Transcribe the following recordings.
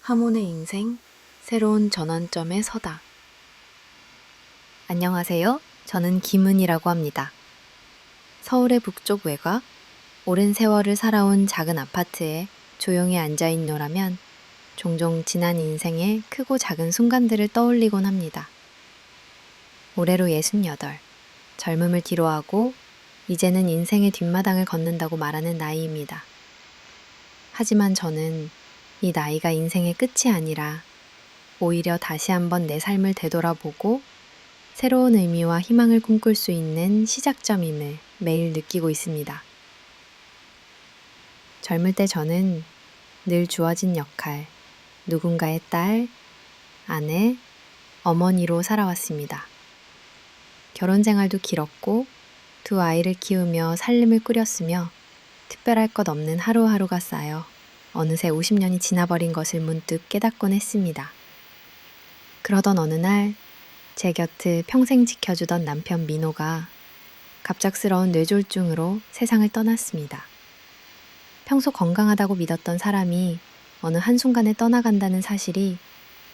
하몬의 인생, 새로운 전환점에 서다. 안녕하세요. 저는 김은이라고 합니다. 서울의 북쪽 외곽, 오랜 세월을 살아온 작은 아파트에 조용히 앉아있노라면 종종 지난 인생의 크고 작은 순간들을 떠올리곤 합니다. 올해로 68, 젊음을 뒤로하고 이제는 인생의 뒷마당을 걷는다고 말하는 나이입니다. 하지만 저는 이 나이가 인생의 끝이 아니라 오히려 다시 한번 내 삶을 되돌아보고 새로운 의미와 희망을 꿈꿀 수 있는 시작점임을 매일 느끼고 있습니다. 젊을 때 저는 늘 주어진 역할, 누군가의 딸, 아내, 어머니로 살아왔습니다. 결혼 생활도 길었고 두 아이를 키우며 살림을 꾸렸으며 특별할 것 없는 하루하루가 쌓여 어느새 50년이 지나버린 것을 문득 깨닫곤 했습니다. 그러던 어느 날 제 곁을 평생 지켜주던 남편 민호가 갑작스러운 뇌졸중으로 세상을 떠났습니다. 평소 건강하다고 믿었던 사람이 어느 한순간에 떠나간다는 사실이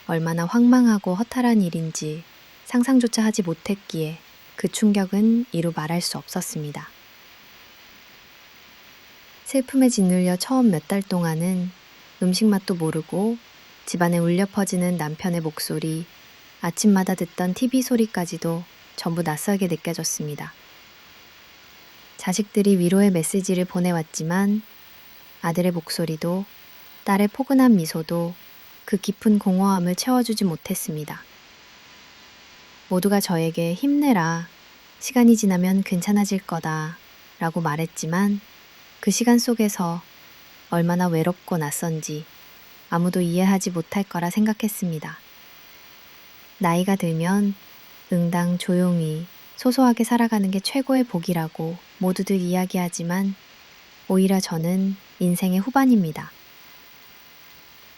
얼마나 황망하고 허탈한 일인지 상상조차 하지 못했기에 그 충격은 이루 말할 수 없었습니다. 슬픔에 짓눌려 처음 몇 달 동안은 음식 맛도 모르고 집안에 울려 퍼지는 남편의 목소리, 아침마다 듣던 TV 소리까지도 전부 낯설게 느껴졌습니다. 자식들이 위로의 메시지를 보내왔지만 아들의 목소리도 딸의 포근한 미소도 그 깊은 공허함을 채워주지 못했습니다. 모두가 저에게 힘내라, 시간이 지나면 괜찮아질 거다 라고 말했지만 그 시간 속에서 얼마나 외롭고 낯선지 아무도 이해하지 못할 거라 생각했습니다. 나이가 들면 응당 조용히 소소하게 살아가는 게 최고의 복이라고 모두들 이야기하지만 오히려 저는 인생의 후반입니다.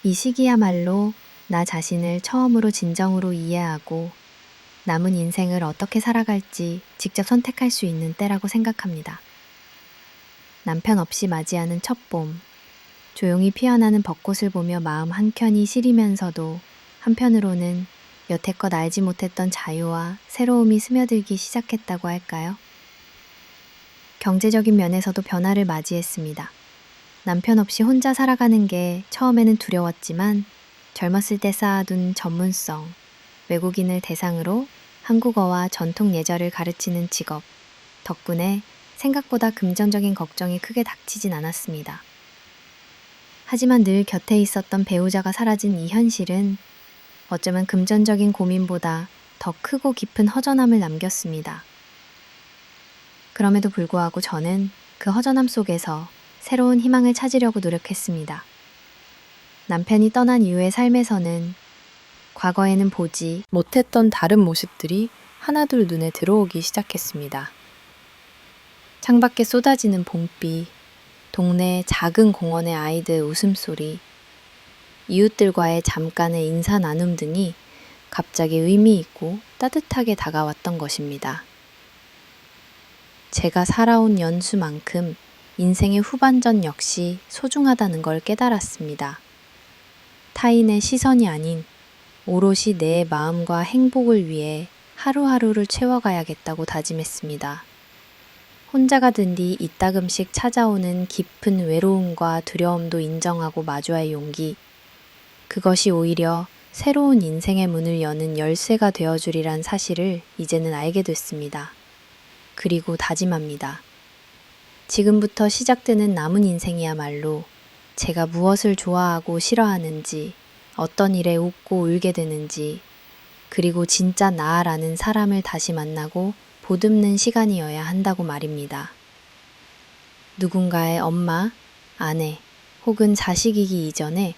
이 시기야말로 나 자신을 처음으로 진정으로 이해하고 남은 인생을 어떻게 살아갈지 직접 선택할 수 있는 때라고 생각합니다. 남편 없이 맞이하는 첫 봄, 조용히 피어나는 벚꽃을 보며 마음 한켠이 시리면서도 한편으로는 여태껏 알지 못했던 자유와 새로움이 스며들기 시작했다고 할까요? 경제적인 면에서도 변화를 맞이했습니다. 남편 없이 혼자 살아가는 게 처음에는 두려웠지만 젊었을 때 쌓아둔 전문성, 외국인을 대상으로 한국어와 전통 예절을 가르치는 직업 덕분에 생각보다 금전적인 걱정이 크게 닥치진 않았습니다. 하지만 늘 곁에 있었던 배우자가 사라진 이 현실은 어쩌면 금전적인 고민보다 더 크고 깊은 허전함을 남겼습니다. 그럼에도 불구하고 저는 그 허전함 속에서 새로운 희망을 찾으려고 노력했습니다. 남편이 떠난 이후의 삶에서는 과거에는 보지 못했던 다른 모습들이 하나둘 눈에 들어오기 시작했습니다. 창밖에 쏟아지는 봄비, 동네 작은 공원의 아이들 웃음소리, 이웃들과의 잠깐의 인사 나눔 등이 갑자기 의미 있고 따뜻하게 다가왔던 것입니다. 제가 살아온 연수만큼 인생의 후반전 역시 소중하다는 걸 깨달았습니다. 타인의 시선이 아닌 오롯이 내 마음과 행복을 위해 하루하루를 채워가야겠다고 다짐했습니다. 혼자가 든 뒤 이따금씩 찾아오는 깊은 외로움과 두려움도 인정하고 마주할 용기, 그것이 오히려 새로운 인생의 문을 여는 열쇠가 되어주리란 사실을 이제는 알게 됐습니다. 그리고 다짐합니다. 지금부터 시작되는 남은 인생이야말로 제가 무엇을 좋아하고 싫어하는지, 어떤 일에 웃고 울게 되는지, 그리고 진짜 나라는 사람을 다시 만나고 보듬는 시간이어야 한다고 말입니다. 누군가의 엄마, 아내, 혹은 자식이기 이전에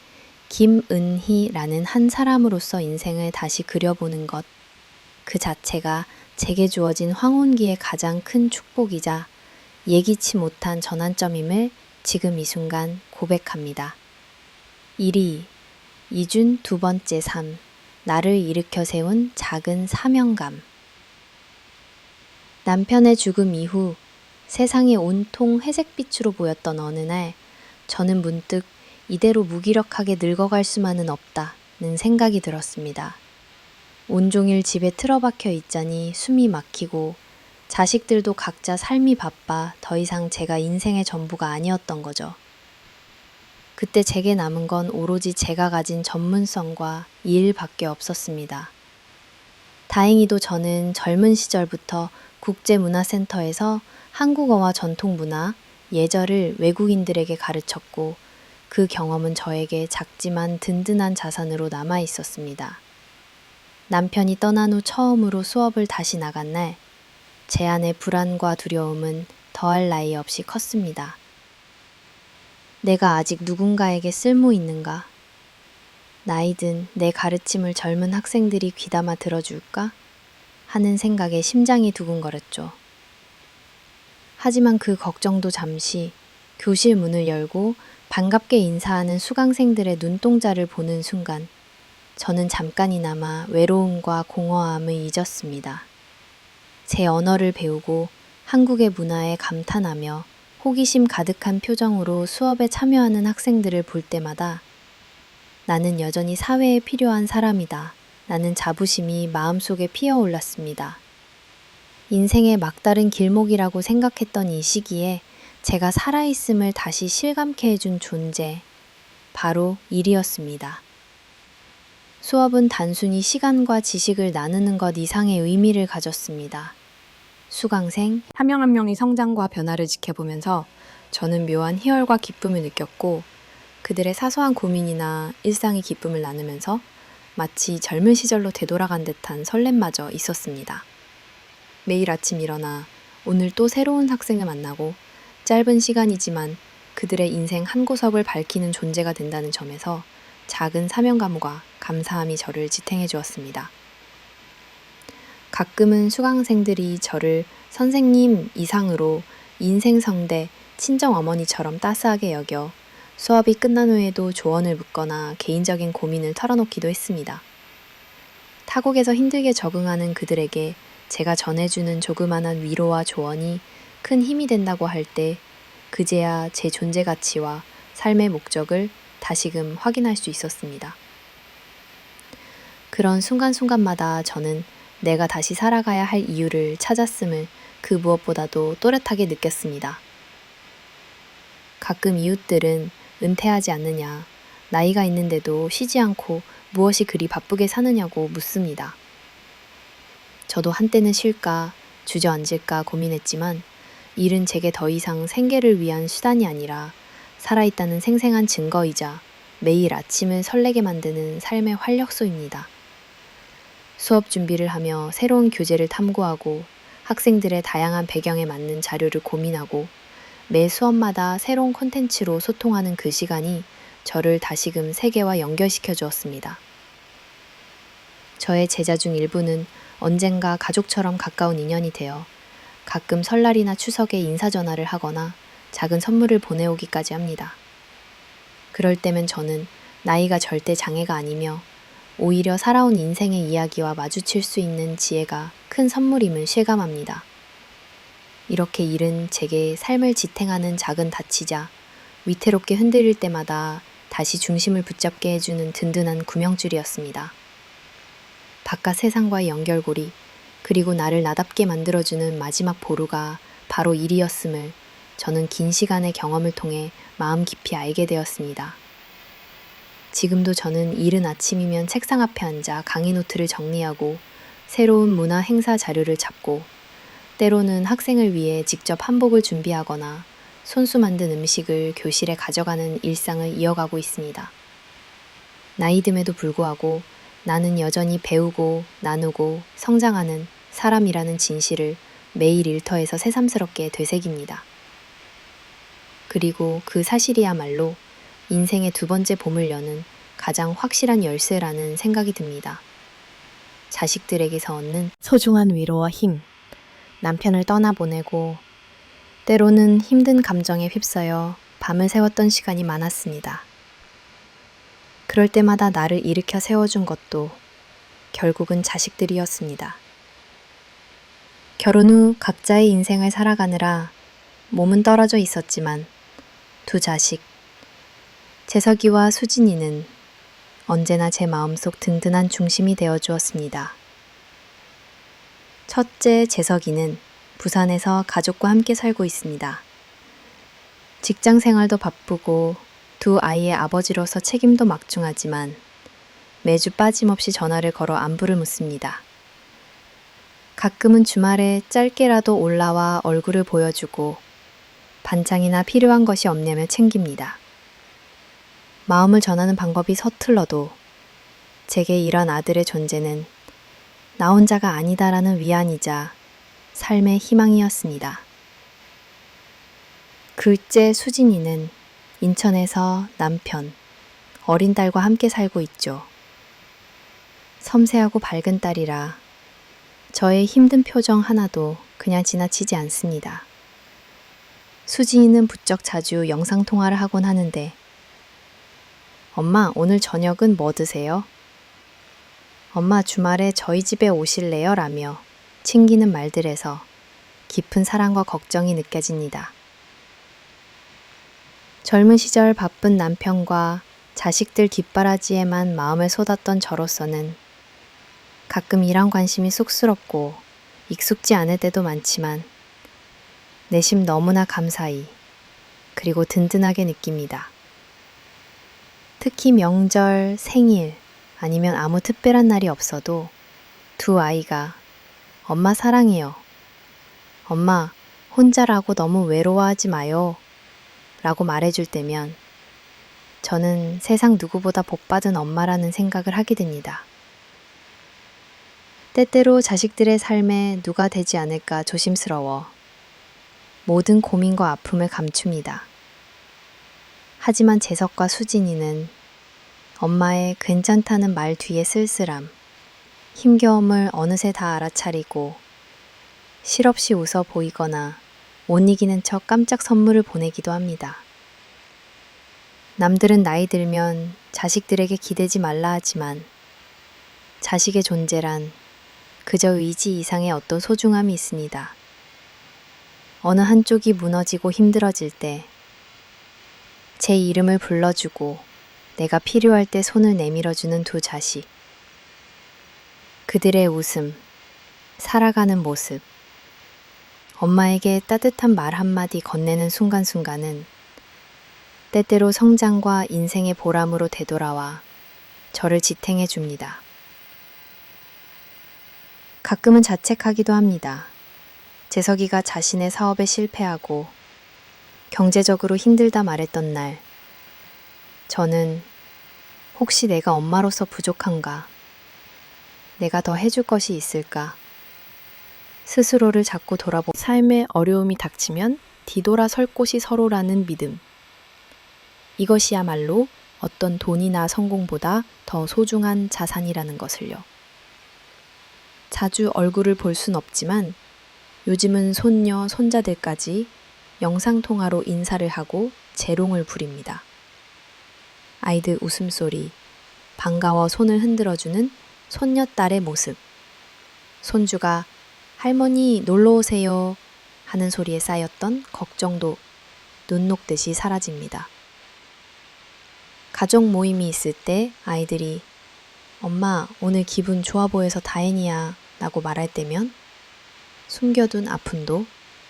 김은희라는 한 사람으로서 인생을 다시 그려보는 것, 그 자체가 제게 주어진 황혼기의 가장 큰 축복이자 예기치 못한 전환점임을 지금 이 순간 고백합니다. 1위, 이준 두 번째 삶, 나를 일으켜 세운 작은 사명감. 남편의 죽음 이후 세상이 온통 회색빛으로 보였던 어느 날, 저는 문득 이대로 무기력하게 늙어갈 수만은 없다는 생각이 들었습니다. 온종일 집에 틀어박혀 있자니 숨이 막히고 자식들도 각자 삶이 바빠 더 이상 제가 인생의 전부가 아니었던 거죠. 그때 제게 남은 건 오로지 제가 가진 전문성과 일밖에 없었습니다. 다행히도 저는 젊은 시절부터 국제문화센터에서 한국어와 전통문화, 예절을 외국인들에게 가르쳤고 그 경험은 저에게 작지만 든든한 자산으로 남아 있었습니다. 남편이 떠난 후 처음으로 수업을 다시 나간 날, 제 안의 불안과 두려움은 더할 나위 없이 컸습니다. 내가 아직 누군가에게 쓸모 있는가? 나이든 내 가르침을 젊은 학생들이 귀담아 들어줄까? 하는 생각에 심장이 두근거렸죠. 하지만 그 걱정도 잠시 교실 문을 열고 반갑게 인사하는 수강생들의 눈동자를 보는 순간 저는 잠깐이나마 외로움과 공허함을 잊었습니다. 제 언어를 배우고 한국의 문화에 감탄하며 호기심 가득한 표정으로 수업에 참여하는 학생들을 볼 때마다 나는 여전히 사회에 필요한 사람이다. 라는 자부심이 마음속에 피어올랐습니다. 인생의 막다른 길목이라고 생각했던 이 시기에 제가 살아있음을 다시 실감케 해준 존재, 바로 일이었습니다. 수업은 단순히 시간과 지식을 나누는 것 이상의 의미를 가졌습니다. 수강생 한 명 한 명의 성장과 변화를 지켜보면서 저는 묘한 희열과 기쁨을 느꼈고 그들의 사소한 고민이나 일상의 기쁨을 나누면서 마치 젊은 시절로 되돌아간 듯한 설렘마저 있었습니다. 매일 아침 일어나 오늘 또 새로운 학생을 만나고 짧은 시간이지만 그들의 인생 한 구석을 밝히는 존재가 된다는 점에서 작은 사명감과 감사함이 저를 지탱해 주었습니다. 가끔은 수강생들이 저를 선생님 이상으로 인생성대 친정어머니처럼 따스하게 여겨 수업이 끝난 후에도 조언을 묻거나 개인적인 고민을 털어놓기도 했습니다. 타국에서 힘들게 적응하는 그들에게 제가 전해주는 조그마한 위로와 조언이 큰 힘이 된다고 할 때 그제야 제 존재 가치와 삶의 목적을 다시금 확인할 수 있었습니다. 그런 순간순간마다 저는 내가 다시 살아가야 할 이유를 찾았음을 그 무엇보다도 또렷하게 느꼈습니다. 가끔 이웃들은 은퇴하지 않느냐, 나이가 있는데도 쉬지 않고 무엇이 그리 바쁘게 사느냐고 묻습니다. 저도 한때는 쉴까, 주저앉을까 고민했지만 일은 제게 더 이상 생계를 위한 수단이 아니라 살아있다는 생생한 증거이자 매일 아침을 설레게 만드는 삶의 활력소입니다. 수업 준비를 하며 새로운 교재를 탐구하고 학생들의 다양한 배경에 맞는 자료를 고민하고 매 수업마다 새로운 콘텐츠로 소통하는 그 시간이 저를 다시금 세계와 연결시켜 주었습니다. 저의 제자 중 일부는 언젠가 가족처럼 가까운 인연이 되어 가끔 설날이나 추석에 인사전화를 하거나 작은 선물을 보내오기까지 합니다. 그럴 때면 저는 나이가 절대 장애가 아니며 오히려 살아온 인생의 이야기와 마주칠 수 있는 지혜가 큰 선물임을 실감합니다. 이렇게 일은 제게 삶을 지탱하는 작은 닻이자 위태롭게 흔들릴 때마다 다시 중심을 붙잡게 해주는 든든한 구명줄이었습니다. 바깥 세상과의 연결고리, 그리고 나를 나답게 만들어주는 마지막 보루가 바로 일이었음을 저는 긴 시간의 경험을 통해 마음 깊이 알게 되었습니다. 지금도 저는 이른 아침이면 책상 앞에 앉아 강의 노트를 정리하고 새로운 문화 행사 자료를 잡고 때로는 학생을 위해 직접 한복을 준비하거나 손수 만든 음식을 교실에 가져가는 일상을 이어가고 있습니다. 나이 듦에도 불구하고 나는 여전히 배우고 나누고 성장하는 사람이라는 진실을 매일 일터에서 새삼스럽게 되새깁니다. 그리고 그 사실이야말로 인생의 두 번째 봄을 여는 가장 확실한 열쇠라는 생각이 듭니다. 자식들에게서 얻는 소중한 위로와 힘, 남편을 떠나보내고 때로는 힘든 감정에 휩싸여 밤을 새웠던 시간이 많았습니다. 그럴 때마다 나를 일으켜 세워준 것도 결국은 자식들이었습니다. 결혼 후 각자의 인생을 살아가느라 몸은 떨어져 있었지만 두 자식, 재석이와 수진이는 언제나 제 마음속 든든한 중심이 되어 주었습니다. 첫째 재석이는 부산에서 가족과 함께 살고 있습니다. 직장 생활도 바쁘고 두 아이의 아버지로서 책임도 막중하지만 매주 빠짐없이 전화를 걸어 안부를 묻습니다. 가끔은 주말에 짧게라도 올라와 얼굴을 보여주고 반찬이나 필요한 것이 없냐며 챙깁니다. 마음을 전하는 방법이 서툴러도 제게 이런 아들의 존재는 나 혼자가 아니다라는 위안이자 삶의 희망이었습니다. 글째 수진이는 인천에서 남편, 어린 딸과 함께 살고 있죠. 섬세하고 밝은 딸이라 저의 힘든 표정 하나도 그냥 지나치지 않습니다. 수진이는 부쩍 자주 영상통화를 하곤 하는데 엄마, 오늘 저녁은 뭐 드세요? 엄마, 주말에 저희 집에 오실래요? 라며 챙기는 말들에서 깊은 사랑과 걱정이 느껴집니다. 젊은 시절 바쁜 남편과 자식들 뒷바라지에만 마음을 쏟았던 저로서는 가끔 이런 관심이 쑥스럽고 익숙지 않을 때도 많지만 내심 너무나 감사히 그리고 든든하게 느낍니다. 특히 명절, 생일 아니면 아무 특별한 날이 없어도 두 아이가 엄마 사랑해요. 엄마 혼자라고 너무 외로워하지 마요. 라고 말해줄 때면 저는 세상 누구보다 복받은 엄마라는 생각을 하게 됩니다. 때때로 자식들의 삶에 누가 되지 않을까 조심스러워 모든 고민과 아픔을 감춥니다. 하지만 재석과 수진이는 엄마의 괜찮다는 말 뒤에 쓸쓸함, 힘겨움을 어느새 다 알아차리고 실없이 웃어 보이거나 못 이기는 척 깜짝 선물을 보내기도 합니다. 남들은 나이 들면 자식들에게 기대지 말라 하지만 자식의 존재란 그저 의지 이상의 어떤 소중함이 있습니다. 어느 한쪽이 무너지고 힘들어질 때 제 이름을 불러주고 내가 필요할 때 손을 내밀어주는 두 자식. 그들의 웃음, 살아가는 모습, 엄마에게 따뜻한 말 한마디 건네는 순간순간은 때때로 성장과 인생의 보람으로 되돌아와 저를 지탱해 줍니다. 가끔은 자책하기도 합니다. 재석이가 자신의 사업에 실패하고 경제적으로 힘들다 말했던 날, 저는 혹시 내가 엄마로서 부족한가? 내가 더 해줄 것이 있을까? 스스로를 자꾸 돌아보 삶의 어려움이 닥치면 뒤돌아 설 곳이 서로라는 믿음. 이것이야말로 어떤 돈이나 성공보다 더 소중한 자산이라는 것을요. 자주 얼굴을 볼 순 없지만 요즘은 손녀, 손자들까지 영상통화로 인사를 하고 재롱을 부립니다. 아이들 웃음소리, 반가워 손을 흔들어주는 손녀딸의 모습, 손주가 할머니 놀러 오세요 하는 소리에 쌓였던 걱정도 눈 녹듯이 사라집니다. 가족 모임이 있을 때 아이들이 엄마 오늘 기분 좋아 보여서 다행이야 라고 말할 때면 숨겨둔 아픔도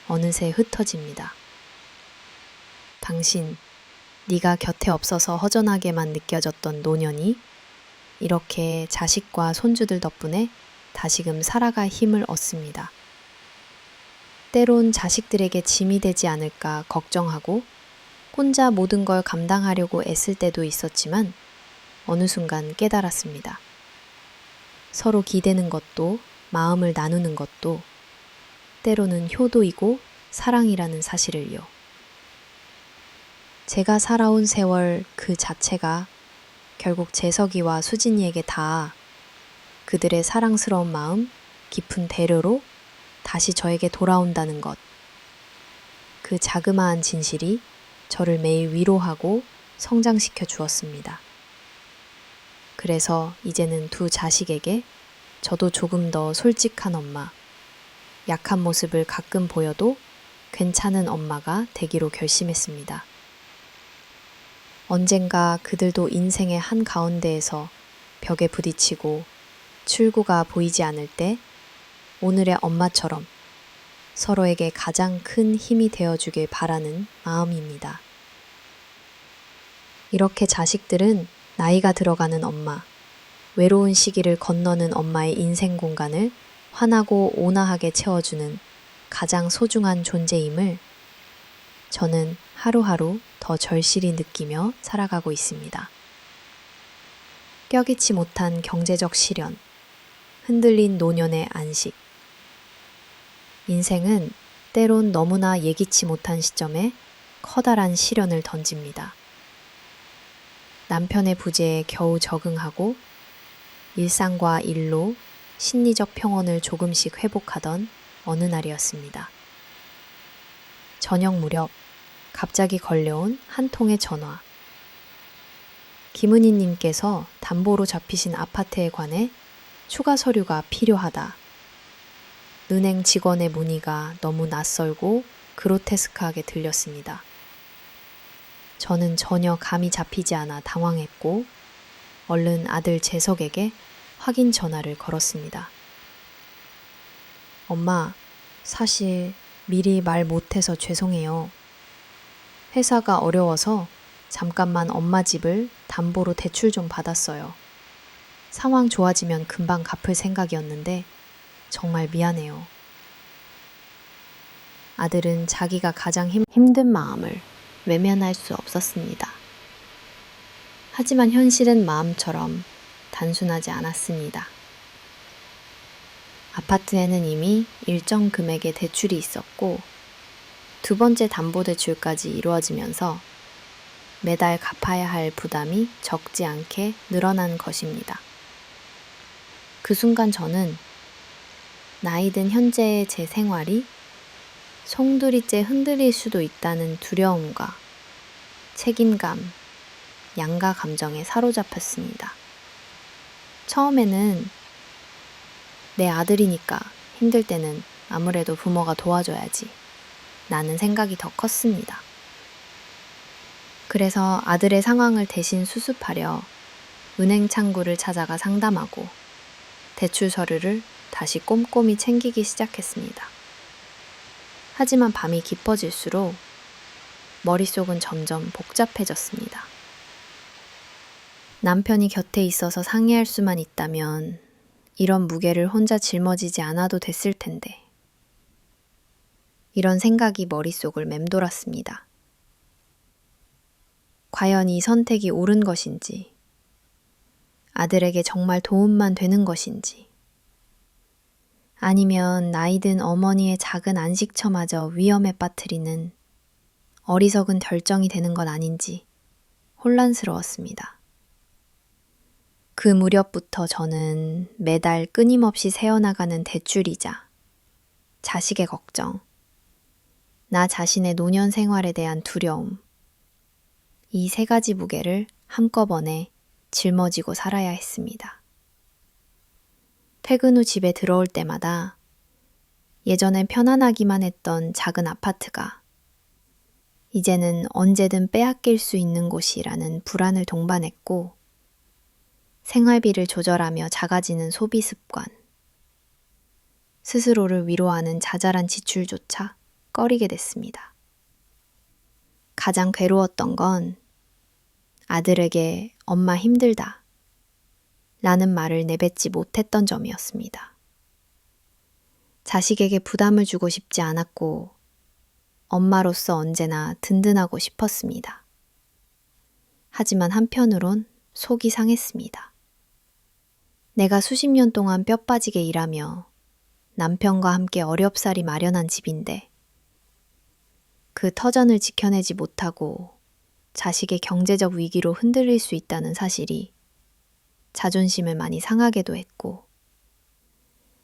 어느새 흩어집니다. 당신, 네가 곁에 없어서 허전하게만 느껴졌던 노년이 이렇게 자식과 손주들 덕분에 다시금 살아갈 힘을 얻습니다. 때론 자식들에게 짐이 되지 않을까 걱정하고 혼자 모든 걸 감당하려고 애쓸 때도 있었지만 어느 순간 깨달았습니다. 서로 기대는 것도 마음을 나누는 것도 때로는 효도이고 사랑이라는 사실을요. 제가 살아온 세월 그 자체가 결국 재석이와 수진이에게 다 그들의 사랑스러운 마음, 깊은 배려로 다시 저에게 돌아온다는 것. 그 자그마한 진실이 저를 매일 위로하고 성장시켜 주었습니다. 그래서 이제는 두 자식에게 저도 조금 더 솔직한 엄마, 약한 모습을 가끔 보여도 괜찮은 엄마가 되기로 결심했습니다. 언젠가 그들도 인생의 한가운데에서 벽에 부딪히고 출구가 보이지 않을 때 오늘의 엄마처럼 서로에게 가장 큰 힘이 되어주길 바라는 마음입니다. 이렇게 자식들은 나이가 들어가는 엄마, 외로운 시기를 건너는 엄마의 인생 공간을 환하고 온화하게 채워주는 가장 소중한 존재임을 저는 하루하루 더 절실히 느끼며 살아가고 있습니다. 껴기치 못한 경제적 시련, 흔들린 노년의 안식. 인생은 때론 너무나 예기치 못한 시점에 커다란 시련을 던집니다. 남편의 부재에 겨우 적응하고 일상과 일로 심리적 평온을 조금씩 회복하던 어느 날이었습니다. 저녁 무렵 갑자기 걸려온 한 통의 전화. 김은희님께서 담보로 잡히신 아파트에 관해 추가 서류가 필요하다. 은행 직원의 문의가 너무 낯설고 그로테스크하게 들렸습니다. 저는 전혀 감이 잡히지 않아 당황했고 얼른 아들 재석에게 확인 전화를 걸었습니다. 엄마, 사실 미리 말 못해서 죄송해요. 회사가 어려워서 잠깐만 엄마 집을 담보로 대출 좀 받았어요. 상황 좋아지면 금방 갚을 생각이었는데 정말 미안해요. 아들은 자기가 가장 힘든 마음을 외면할 수 없었습니다. 하지만 현실은 마음처럼 단순하지 않았습니다. 아파트에는 이미 일정 금액의 대출이 있었고 두 번째 담보대출까지 이루어지면서 매달 갚아야 할 부담이 적지 않게 늘어난 것입니다. 그 순간 저는 나이 든 현재의 제 생활이 송두리째 흔들릴 수도 있다는 두려움과 책임감, 양가 감정에 사로잡혔습니다. 처음에는 내 아들이니까 힘들 때는 아무래도 부모가 도와줘야지 라는 생각이 더 컸습니다. 그래서 아들의 상황을 대신 수습하려 은행 창구를 찾아가 상담하고 대출 서류를 다시 꼼꼼히 챙기기 시작했습니다. 하지만 밤이 깊어질수록 머릿속은 점점 복잡해졌습니다. 남편이 곁에 있어서 상의할 수만 있다면 이런 무게를 혼자 짊어지지 않아도 됐을 텐데. 이런 생각이 머릿속을 맴돌았습니다. 과연 이 선택이 옳은 것인지, 아들에게 정말 도움만 되는 것인지, 아니면 나이든 어머니의 작은 안식처마저 위험에 빠뜨리는 어리석은 결정이 되는 건 아닌지 혼란스러웠습니다. 그 무렵부터 저는 매달 끊임없이 새어나가는 대출이자 자식의 걱정, 나 자신의 노년 생활에 대한 두려움, 이 세 가지 무게를 한꺼번에 짊어지고 살아야 했습니다. 퇴근 후 집에 들어올 때마다 예전엔 편안하기만 했던 작은 아파트가 이제는 언제든 빼앗길 수 있는 곳이라는 불안을 동반했고 생활비를 조절하며 작아지는 소비 습관, 스스로를 위로하는 자잘한 지출조차 꺼리게 됐습니다. 가장 괴로웠던 건 아들에게 엄마 힘들다 라는 말을 내뱉지 못했던 점이었습니다. 자식에게 부담을 주고 싶지 않았고 엄마로서 언제나 든든하고 싶었습니다. 하지만 한편으론 속이 상했습니다. 내가 수십 년 동안 뼈 빠지게 일하며 남편과 함께 어렵사리 마련한 집인데 그 터전을 지켜내지 못하고 자식의 경제적 위기로 흔들릴 수 있다는 사실이 자존심을 많이 상하게도 했고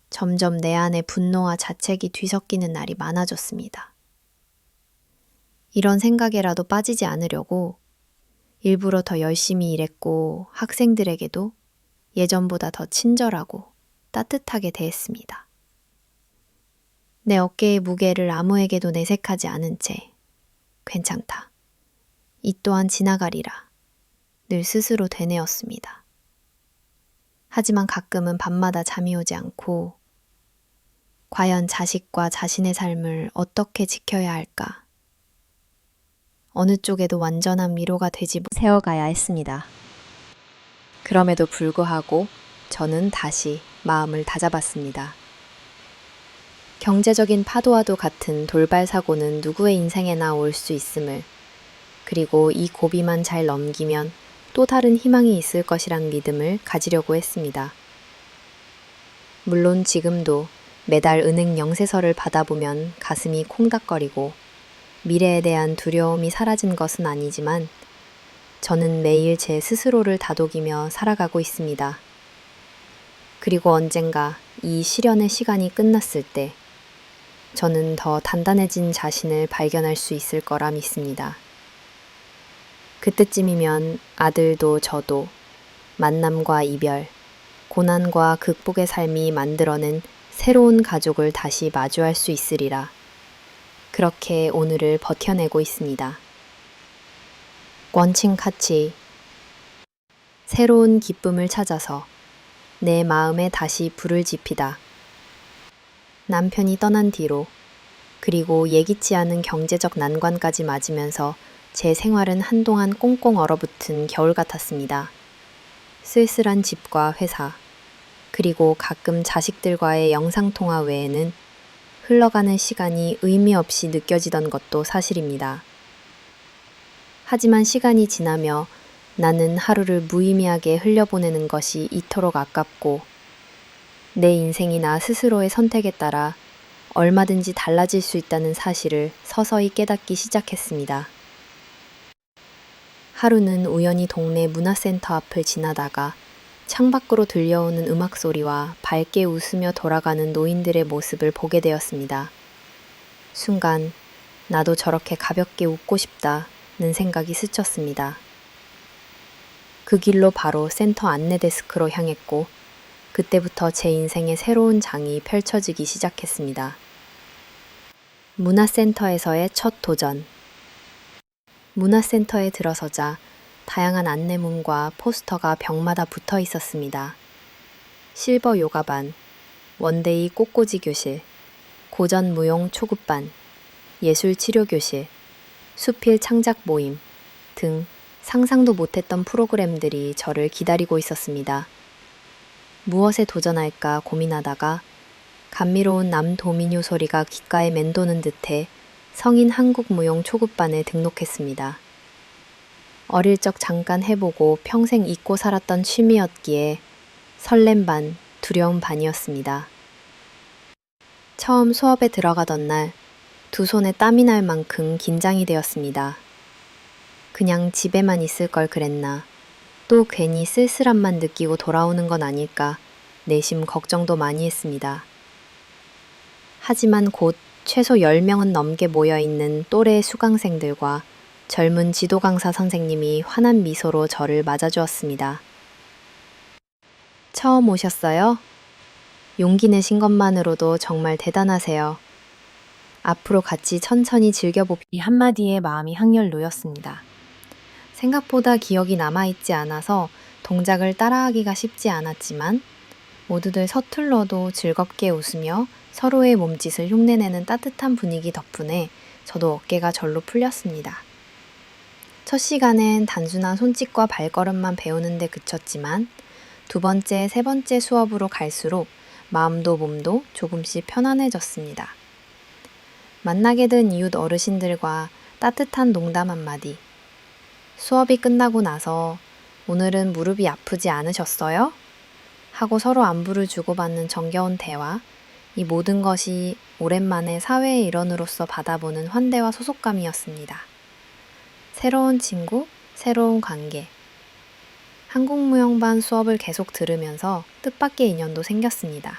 점점 내 안에 분노와 자책이 뒤섞이는 날이 많아졌습니다. 이런 생각에라도 빠지지 않으려고 일부러 더 열심히 일했고 학생들에게도 예전보다 더 친절하고 따뜻하게 대했습니다. 내 어깨의 무게를 아무에게도 내색하지 않은 채 괜찮다. 이 또한 지나가리라 늘 스스로 되뇌었습니다. 하지만 가끔은 밤마다 잠이 오지 않고 과연 자식과 자신의 삶을 어떻게 지켜야 할까? 어느 쪽에도 완전한 위로가 되지 세워가야 했습니다. 그럼에도 불구하고 저는 다시 마음을 다잡았습니다. 경제적인 파도와도 같은 돌발 사고는 누구의 인생에나 올 수 있음을, 그리고 이 고비만 잘 넘기면 또 다른 희망이 있을 것이란 믿음을 가지려고 했습니다. 물론 지금도 매달 은행 영세서를 받아보면 가슴이 콩닥거리고 미래에 대한 두려움이 사라진 것은 아니지만 저는 매일 제 스스로를 다독이며 살아가고 있습니다. 그리고 언젠가 이 시련의 시간이 끝났을 때 저는 더 단단해진 자신을 발견할 수 있을 거라 믿습니다. 그때쯤이면 아들도 저도 만남과 이별, 고난과 극복의 삶이 만들어낸 새로운 가족을 다시 마주할 수 있으리라. 그렇게 오늘을 버텨내고 있습니다. 원칭카치, 새로운 기쁨을 찾아서 내 마음에 다시 불을 지피다. 남편이 떠난 뒤로, 그리고 예기치 않은 경제적 난관까지 맞으면서 제 생활은 한동안 꽁꽁 얼어붙은 겨울 같았습니다. 쓸쓸한 집과 회사, 그리고 가끔 자식들과의 영상통화 외에는 흘러가는 시간이 의미 없이 느껴지던 것도 사실입니다. 하지만 시간이 지나며 나는 하루를 무의미하게 흘려보내는 것이 이토록 아깝고 내 인생이 나 스스로의 선택에 따라 얼마든지 달라질 수 있다는 사실을 서서히 깨닫기 시작했습니다. 하루는 우연히 동네 문화센터 앞을 지나다가 창밖으로 들려오는 음악 소리와 밝게 웃으며 돌아가는 노인들의 모습을 보게 되었습니다. 순간 나도 저렇게 가볍게 웃고 싶다는 생각이 스쳤습니다. 그 길로 바로 센터 안내 데스크로 향했고 그때부터 제 인생의 새로운 장이 펼쳐지기 시작했습니다. 문화센터에서의 첫 도전. 문화센터에 들어서자 다양한 안내문과 포스터가 벽마다 붙어 있었습니다. 실버 요가반, 원데이 꽃꽂이 교실, 고전 무용 초급반, 예술 치료 교실, 수필 창작 모임 등 상상도 못했던 프로그램들이 저를 기다리고 있었습니다. 무엇에 도전할까 고민하다가 감미로운 남도민요 소리가 귓가에 맴도는 듯해 성인 한국 무용 초급반에 등록했습니다. 어릴 적 잠깐 해보고 평생 잊고 살았던 취미였기에 설렘 반, 두려움 반이었습니다. 처음 수업에 들어가던 날, 두 손에 땀이 날 만큼 긴장이 되었습니다. 그냥 집에만 있을 걸 그랬나, 또 괜히 쓸쓸함만 느끼고 돌아오는 건 아닐까, 내심 걱정도 많이 했습니다. 하지만 곧 최소 10명은 넘게 모여있는 또래 수강생들과 젊은 지도 강사 선생님이 환한 미소로 저를 맞아주었습니다. 처음 오셨어요? 용기 내신 것만으로도 정말 대단하세요. 앞으로 같이 천천히 즐겨봅시다. 이 한마디에 마음이 항렬 놓였습니다. 생각보다 기억이 남아있지 않아서 동작을 따라하기가 쉽지 않았지만 모두들 서툴러도 즐겁게 웃으며 서로의 몸짓을 흉내내는 따뜻한 분위기 덕분에 저도 어깨가 절로 풀렸습니다. 첫 시간엔 단순한 손짓과 발걸음만 배우는 데 그쳤지만 두 번째, 세 번째 수업으로 갈수록 마음도 몸도 조금씩 편안해졌습니다. 만나게 된 이웃 어르신들과 따뜻한 농담 한마디. 수업이 끝나고 나서 오늘은 무릎이 아프지 않으셨어요? 하고 서로 안부를 주고받는 정겨운 대화. 이 모든 것이 오랜만에 사회의 일원으로서 받아보는 환대와 소속감이었습니다. 새로운 친구, 새로운 관계. 한국무용반 수업을 계속 들으면서 뜻밖의 인연도 생겼습니다.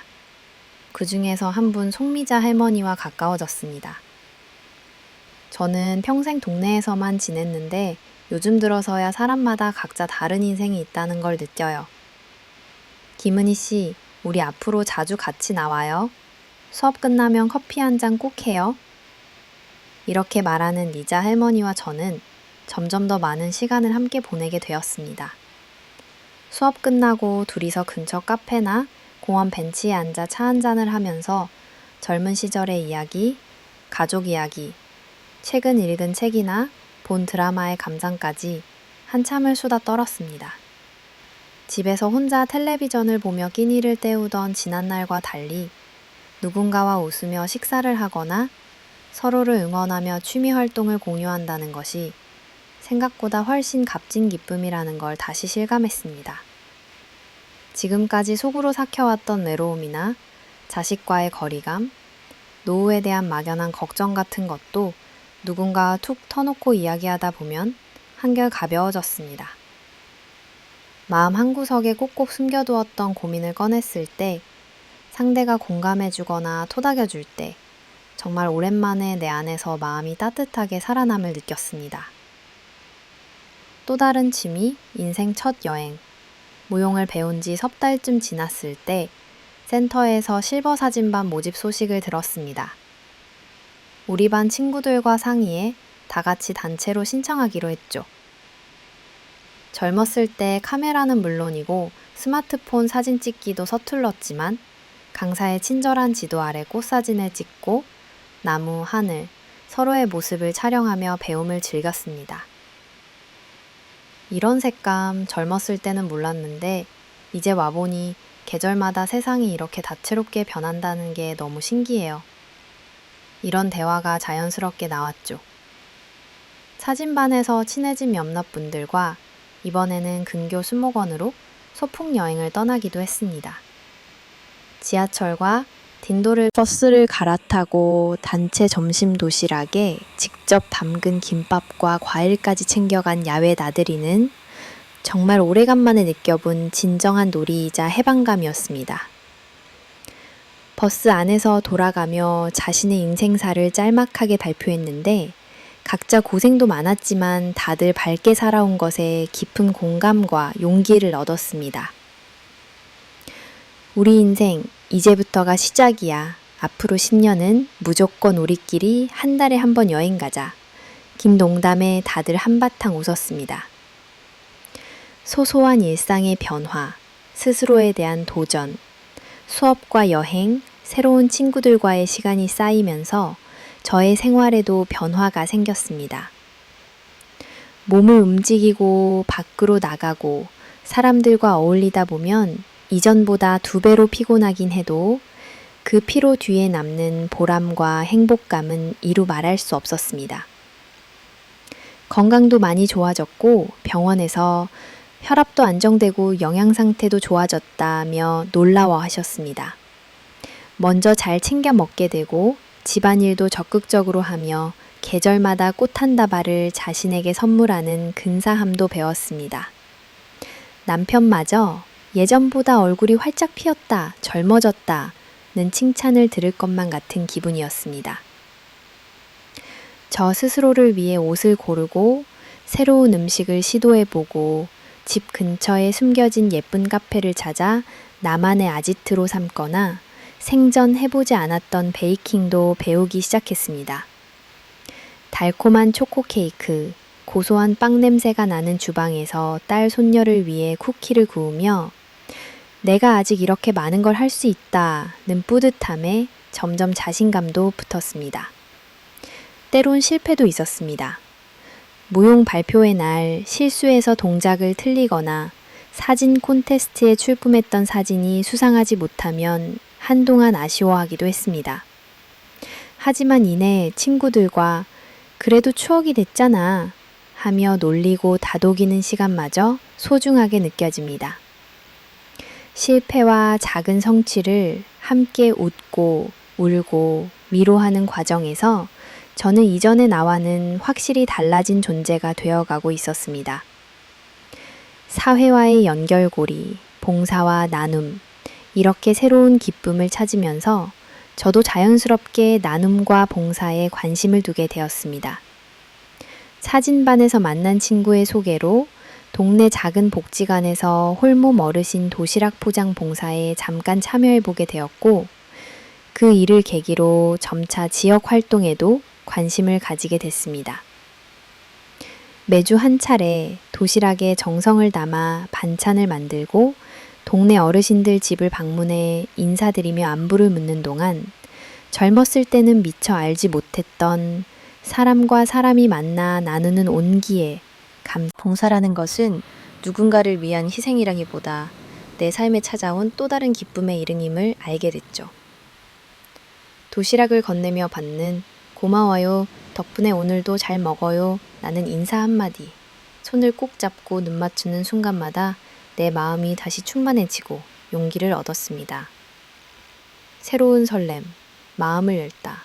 그 중에서 한 분 송미자 할머니와 가까워졌습니다. 저는 평생 동네에서만 지냈는데 요즘 들어서야 사람마다 각자 다른 인생이 있다는 걸 느껴요. 김은희 씨, 우리 앞으로 자주 같이 나와요. 수업 끝나면 커피 한 잔 꼭 해요. 이렇게 말하는 리자 할머니와 저는 점점 더 많은 시간을 함께 보내게 되었습니다. 수업 끝나고 둘이서 근처 카페나 공원 벤치에 앉아 차 한잔을 하면서 젊은 시절의 이야기, 가족 이야기, 최근 읽은 책이나 본 드라마의 감상까지 한참을 수다 떨었습니다. 집에서 혼자 텔레비전을 보며 끼니를 때우던 지난날과 달리 누군가와 웃으며 식사를 하거나 서로를 응원하며 취미 활동을 공유한다는 것이 생각보다 훨씬 값진 기쁨이라는 걸 다시 실감했습니다. 지금까지 속으로 삭혀왔던 외로움이나 자식과의 거리감, 노후에 대한 막연한 걱정 같은 것도 누군가와 툭 터놓고 이야기하다 보면 한결 가벼워졌습니다. 마음 한구석에 꼭꼭 숨겨두었던 고민을 꺼냈을 때, 상대가 공감해주거나 토닥여줄 때, 정말 오랜만에 내 안에서 마음이 따뜻하게 살아남을 느꼈습니다. 또 다른 취미, 인생 첫 여행. 무용을 배운 지 석 달쯤 지났을 때 센터에서 실버 사진반 모집 소식을 들었습니다. 우리 반 친구들과 상의해 다 같이 단체로 신청하기로 했죠. 젊었을 때 카메라는 물론이고 스마트폰 사진 찍기도 서툴렀지만 강사의 친절한 지도 아래 꽃사진을 찍고 나무, 하늘, 서로의 모습을 촬영하며 배움을 즐겼습니다. 이런 색감 젊었을 때는 몰랐는데 이제 와보니 계절마다 세상이 이렇게 다채롭게 변한다는 게 너무 신기해요. 이런 대화가 자연스럽게 나왔죠. 사진반에서 친해진 몇몇 분들과 이번에는 근교 수목원으로 소풍 여행을 떠나기도 했습니다. 지하철과 딘도를 버스를 갈아타고 단체 점심 도시락에 직접 담근 김밥과 과일까지 챙겨간 야외 나들이는 정말 오래간만에 느껴본 진정한 놀이이자 해방감이었습니다. 버스 안에서 돌아가며 자신의 인생사를 짤막하게 발표했는데 각자 고생도 많았지만 다들 밝게 살아온 것에 깊은 공감과 용기를 얻었습니다. 우리 인생 이제부터가 시작이야. 앞으로 10년은 무조건 우리끼리 한 달에 한 번 여행 가자. 김농담에 다들 한바탕 웃었습니다. 소소한 일상의 변화, 스스로에 대한 도전, 수업과 여행, 새로운 친구들과의 시간이 쌓이면서 저의 생활에도 변화가 생겼습니다. 몸을 움직이고 밖으로 나가고 사람들과 어울리다 보면 이전보다 2배로 피곤하긴 해도 그 피로 뒤에 남는 보람과 행복감은 이루 말할 수 없었습니다. 건강도 많이 좋아졌고 병원에서 혈압도 안정되고 영양 상태도 좋아졌다며 놀라워하셨습니다. 먼저 잘 챙겨 먹게 되고 집안일도 적극적으로 하며 계절마다 꽃 한 다발을 자신에게 선물하는 근사함도 배웠습니다. 남편마저 예전보다 얼굴이 활짝 피었다, 젊어졌다는 칭찬을 들을 것만 같은 기분이었습니다. 저 스스로를 위해 옷을 고르고 새로운 음식을 시도해보고 집 근처에 숨겨진 예쁜 카페를 찾아 나만의 아지트로 삼거나 생전 해보지 않았던 베이킹도 배우기 시작했습니다. 달콤한 초코 케이크, 고소한 빵 냄새가 나는 주방에서 딸 손녀를 위해 쿠키를 구우며 내가 아직 이렇게 많은 걸 할 수 있다는 뿌듯함에 점점 자신감도 붙었습니다. 때론 실패도 있었습니다. 무용 발표회 날 실수해서 동작을 틀리거나 사진 콘테스트에 출품했던 사진이 수상하지 못하면 한동안 아쉬워하기도 했습니다. 하지만 이내 친구들과 그래도 추억이 됐잖아 하며 놀리고 다독이는 시간마저 소중하게 느껴집니다. 실패와 작은 성취를 함께 웃고 울고 위로하는 과정에서 저는 이전의 나와는 확실히 달라진 존재가 되어가고 있었습니다. 사회와의 연결고리, 봉사와 나눔, 이렇게 새로운 기쁨을 찾으면서 저도 자연스럽게 나눔과 봉사에 관심을 두게 되었습니다. 사진반에서 만난 친구의 소개로 동네 작은 복지관에서 홀몸 어르신 도시락 포장 봉사에 잠깐 참여해보게 되었고 그 일을 계기로 점차 지역 활동에도 관심을 가지게 됐습니다. 매주 한 차례 도시락에 정성을 담아 반찬을 만들고 동네 어르신들 집을 방문해 인사드리며 안부를 묻는 동안 젊었을 때는 미처 알지 못했던 사람과 사람이 만나 나누는 온기에 봉사라는 것은 누군가를 위한 희생이라기보다 내 삶에 찾아온 또 다른 기쁨의 이름임을 알게 됐죠. 도시락을 건네며 받는 고마워요, 덕분에 오늘도 잘 먹어요 라는 인사 한마디, 손을 꼭 잡고 눈 맞추는 순간마다 내 마음이 다시 충만해지고 용기를 얻었습니다. 새로운 설렘, 마음을 열다.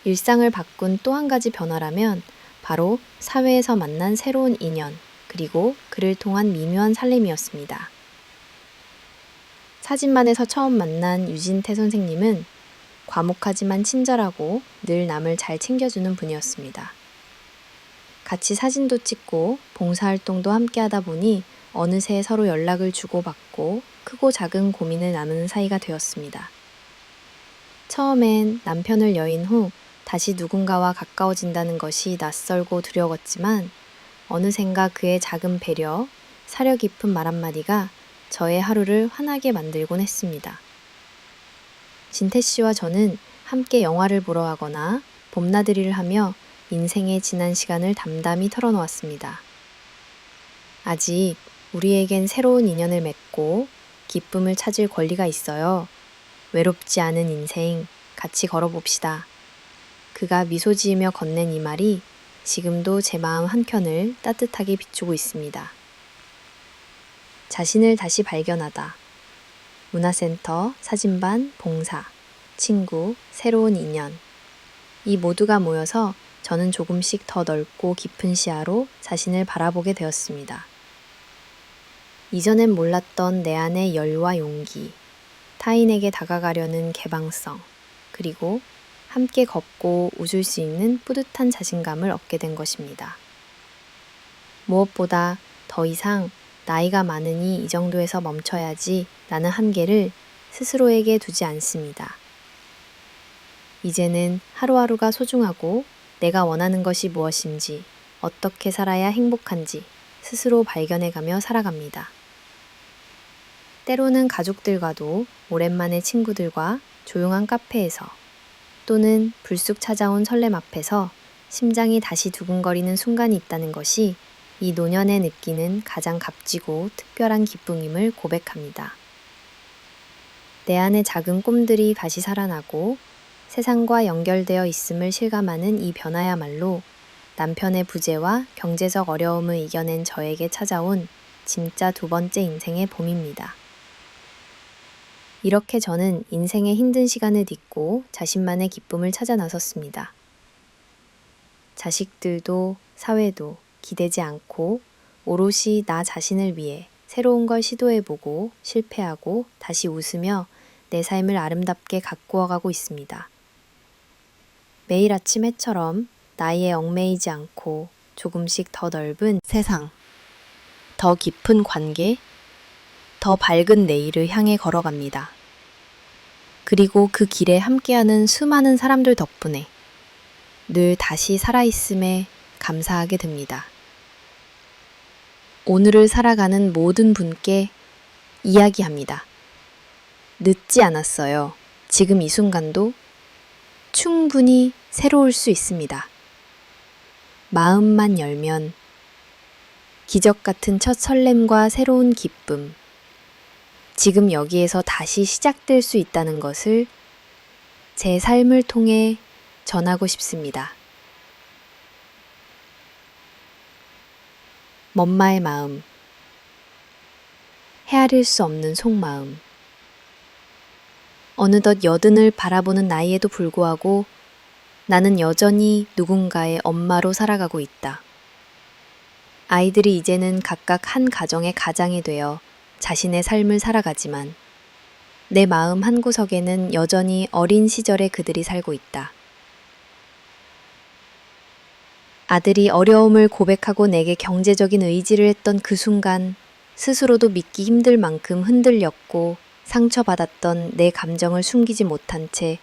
일상을 바꾼 또 한 가지 변화라면 바로 사회에서 만난 새로운 인연, 그리고 그를 통한 미묘한 설렘이었습니다. 사진반에서 처음 만난 유진태 선생님은 과묵하지만 친절하고 늘 남을 잘 챙겨주는 분이었습니다. 같이 사진도 찍고 봉사활동도 함께 하다 보니 어느새 서로 연락을 주고받고 크고 작은 고민을 나누는 사이가 되었습니다. 처음엔 남편을 여인 후 다시 누군가와 가까워진다는 것이 낯설고 두려웠지만 어느샌가 그의 작은 배려, 사려 깊은 말 한마디가 저의 하루를 환하게 만들곤 했습니다. 진태 씨와 저는 함께 영화를 보러 가거나 봄나들이를 하며 인생의 지난 시간을 담담히 털어놓았습니다. 아직 우리에겐 새로운 인연을 맺고 기쁨을 찾을 권리가 있어요. 외롭지 않은 인생 같이 걸어봅시다. 그가 미소 지으며 건넨 이 말이 지금도 제 마음 한켠을 따뜻하게 비추고 있습니다. 자신을 다시 발견하다. 문화센터, 사진반, 봉사, 친구, 새로운 인연. 이 모두가 모여서 저는 조금씩 더 넓고 깊은 시야로 자신을 바라보게 되었습니다. 이전엔 몰랐던 내 안의 열과 용기, 타인에게 다가가려는 개방성, 그리고 함께 걷고 웃을 수 있는 뿌듯한 자신감을 얻게 된 것입니다. 무엇보다 더 이상 나이가 많으니 이 정도에서 멈춰야지 라는 한계를 스스로에게 두지 않습니다. 이제는 하루하루가 소중하고 내가 원하는 것이 무엇인지, 어떻게 살아야 행복한지 스스로 발견해가며 살아갑니다. 때로는 가족들과도 오랜만에 친구들과 조용한 카페에서 또는 불쑥 찾아온 설렘 앞에서 심장이 다시 두근거리는 순간이 있다는 것이 이 노년에 느끼는 가장 값지고 특별한 기쁨임을 고백합니다. 내 안의 작은 꿈들이 다시 살아나고 세상과 연결되어 있음을 실감하는 이 변화야말로 남편의 부재와 경제적 어려움을 이겨낸 저에게 찾아온 진짜 두 번째 인생의 봄입니다. 이렇게 저는 인생의 힘든 시간을 딛고 자신만의 기쁨을 찾아 나섰습니다. 자식들도 사회도 기대지 않고 오롯이 나 자신을 위해 새로운 걸 시도해보고 실패하고 다시 웃으며 내 삶을 아름답게 가꾸어 가고 있습니다. 매일 아침 해처럼 나이에 얽매이지 않고 조금씩 더 넓은 세상, 더 깊은 관계, 더 밝은 내일을 향해 걸어갑니다. 그리고 그 길에 함께하는 수많은 사람들 덕분에 늘 다시 살아있음에 감사하게 됩니다. 오늘을 살아가는 모든 분께 이야기합니다. 늦지 않았어요. 지금 이 순간도 충분히 새로울 수 있습니다. 마음만 열면 기적 같은 첫 설렘과 새로운 기쁨, 지금 여기에서 다시 시작될 수 있다는 것을 제 삶을 통해 전하고 싶습니다. 엄마의 마음, 헤아릴 수 없는 속마음. 어느덧 여든을 바라보는 나이에도 불구하고 나는 여전히 누군가의 엄마로 살아가고 있다. 아이들이 이제는 각각 한 가정의 가장이 되어 자신의 삶을 살아가지만 내 마음 한구석에는 여전히 어린 시절의 그들이 살고 있다. 아들이 어려움을 고백하고 내게 경제적인 의지를 했던 그 순간 스스로도 믿기 힘들 만큼 흔들렸고 상처받았던 내 감정을 숨기지 못한 채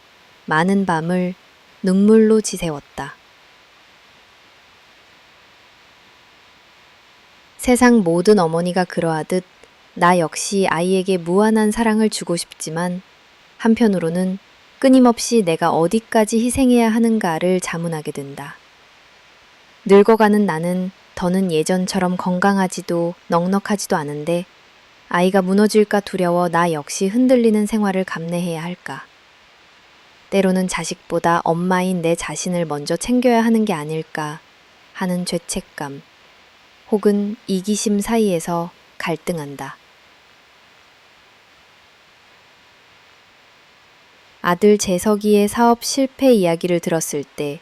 많은 밤을 눈물로 지새웠다. 세상 모든 어머니가 그러하듯 나 역시 아이에게 무한한 사랑을 주고 싶지만 한편으로는 끊임없이 내가 어디까지 희생해야 하는가를 자문하게 된다. 늙어가는 나는 더는 예전처럼 건강하지도 넉넉하지도 않은데 아이가 무너질까 두려워 나 역시 흔들리는 생활을 감내해야 할까. 때로는 자식보다 엄마인 내 자신을 먼저 챙겨야 하는 게 아닐까 하는 죄책감 혹은 이기심 사이에서 갈등한다. 아들 재석이의 사업 실패 이야기를 들었을 때,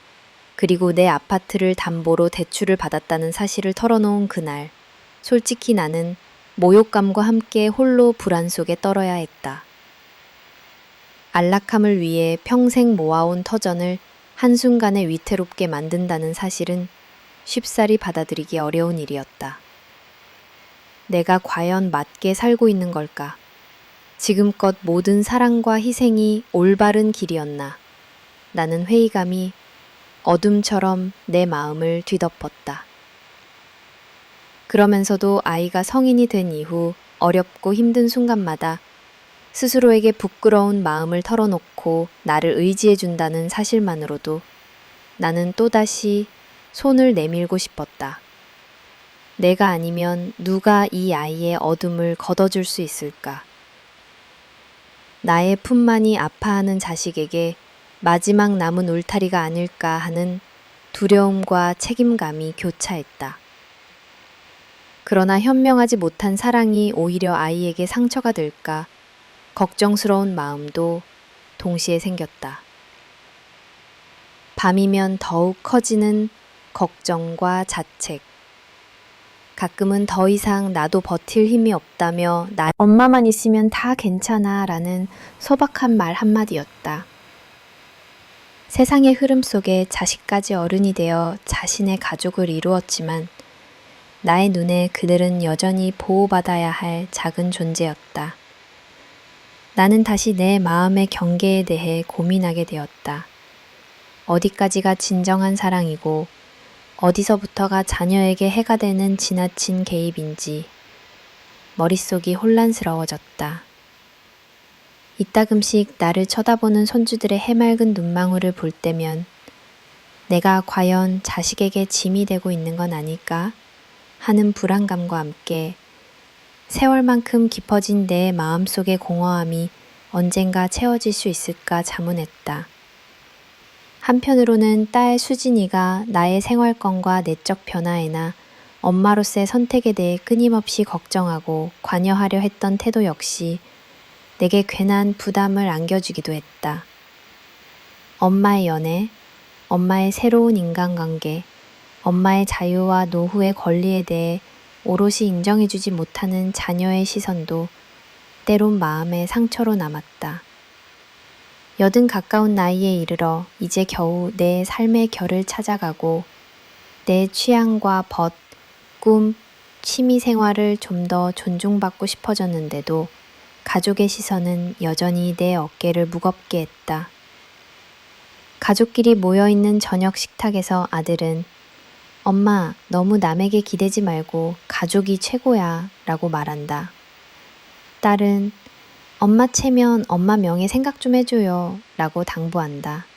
그리고 내 아파트를 담보로 대출을 받았다는 사실을 털어놓은 그날, 솔직히 나는 모욕감과 함께 홀로 불안 속에 떨어야 했다. 안락함을 위해 평생 모아온 터전을 한순간에 위태롭게 만든다는 사실은 쉽사리 받아들이기 어려운 일이었다. 내가 과연 맞게 살고 있는 걸까? 지금껏 모든 사랑과 희생이 올바른 길이었나? 나는 회의감이 어둠처럼 내 마음을 뒤덮었다. 그러면서도 아이가 성인이 된 이후 어렵고 힘든 순간마다 스스로에게 부끄러운 마음을 털어놓고 나를 의지해준다는 사실만으로도 나는 또다시 손을 내밀고 싶었다. 내가 아니면 누가 이 아이의 어둠을 걷어줄 수 있을까? 나의 품만이 아파하는 자식에게 마지막 남은 울타리가 아닐까 하는 두려움과 책임감이 교차했다. 그러나 현명하지 못한 사랑이 오히려 아이에게 상처가 될까 걱정스러운 마음도 동시에 생겼다. 밤이면 더욱 커지는 걱정과 자책. 가끔은 더 이상 나도 버틸 힘이 없다며 엄마만 있으면 다 괜찮아 라는 소박한 말 한마디였다. 세상의 흐름 속에 자식까지 어른이 되어 자신의 가족을 이루었지만 나의 눈에 그들은 여전히 보호받아야 할 작은 존재였다. 나는 다시 내 마음의 경계에 대해 고민하게 되었다. 어디까지가 진정한 사랑이고 어디서부터가 자녀에게 해가 되는 지나친 개입인지 머릿속이 혼란스러워졌다. 이따금씩 나를 쳐다보는 손주들의 해맑은 눈망울을 볼 때면 내가 과연 자식에게 짐이 되고 있는 건 아닐까 하는 불안감과 함께 세월만큼 깊어진 내 마음속의 공허함이 언젠가 채워질 수 있을까 자문했다. 한편으로는 딸 수진이가 나의 생활권과 내적 변화에나 엄마로서의 선택에 대해 끊임없이 걱정하고 관여하려 했던 태도 역시 내게 괜한 부담을 안겨주기도 했다. 엄마의 연애, 엄마의 새로운 인간관계, 엄마의 자유와 노후의 권리에 대해 오롯이 인정해주지 못하는 자녀의 시선도 때론 마음의 상처로 남았다. 80 가까운 나이에 이르러 이제 겨우 내 삶의 결을 찾아가고 내 취향과 벗, 꿈, 취미 생활을 좀 더 존중받고 싶어졌는데도 가족의 시선은 여전히 내 어깨를 무겁게 했다. 가족끼리 모여있는 저녁 식탁에서 아들은 엄마, 너무 남에게 기대지 말고 가족이 최고야 라고 말한다. 딸은 엄마 체면 엄마 명예 생각 좀 해줘요 라고 당부한다.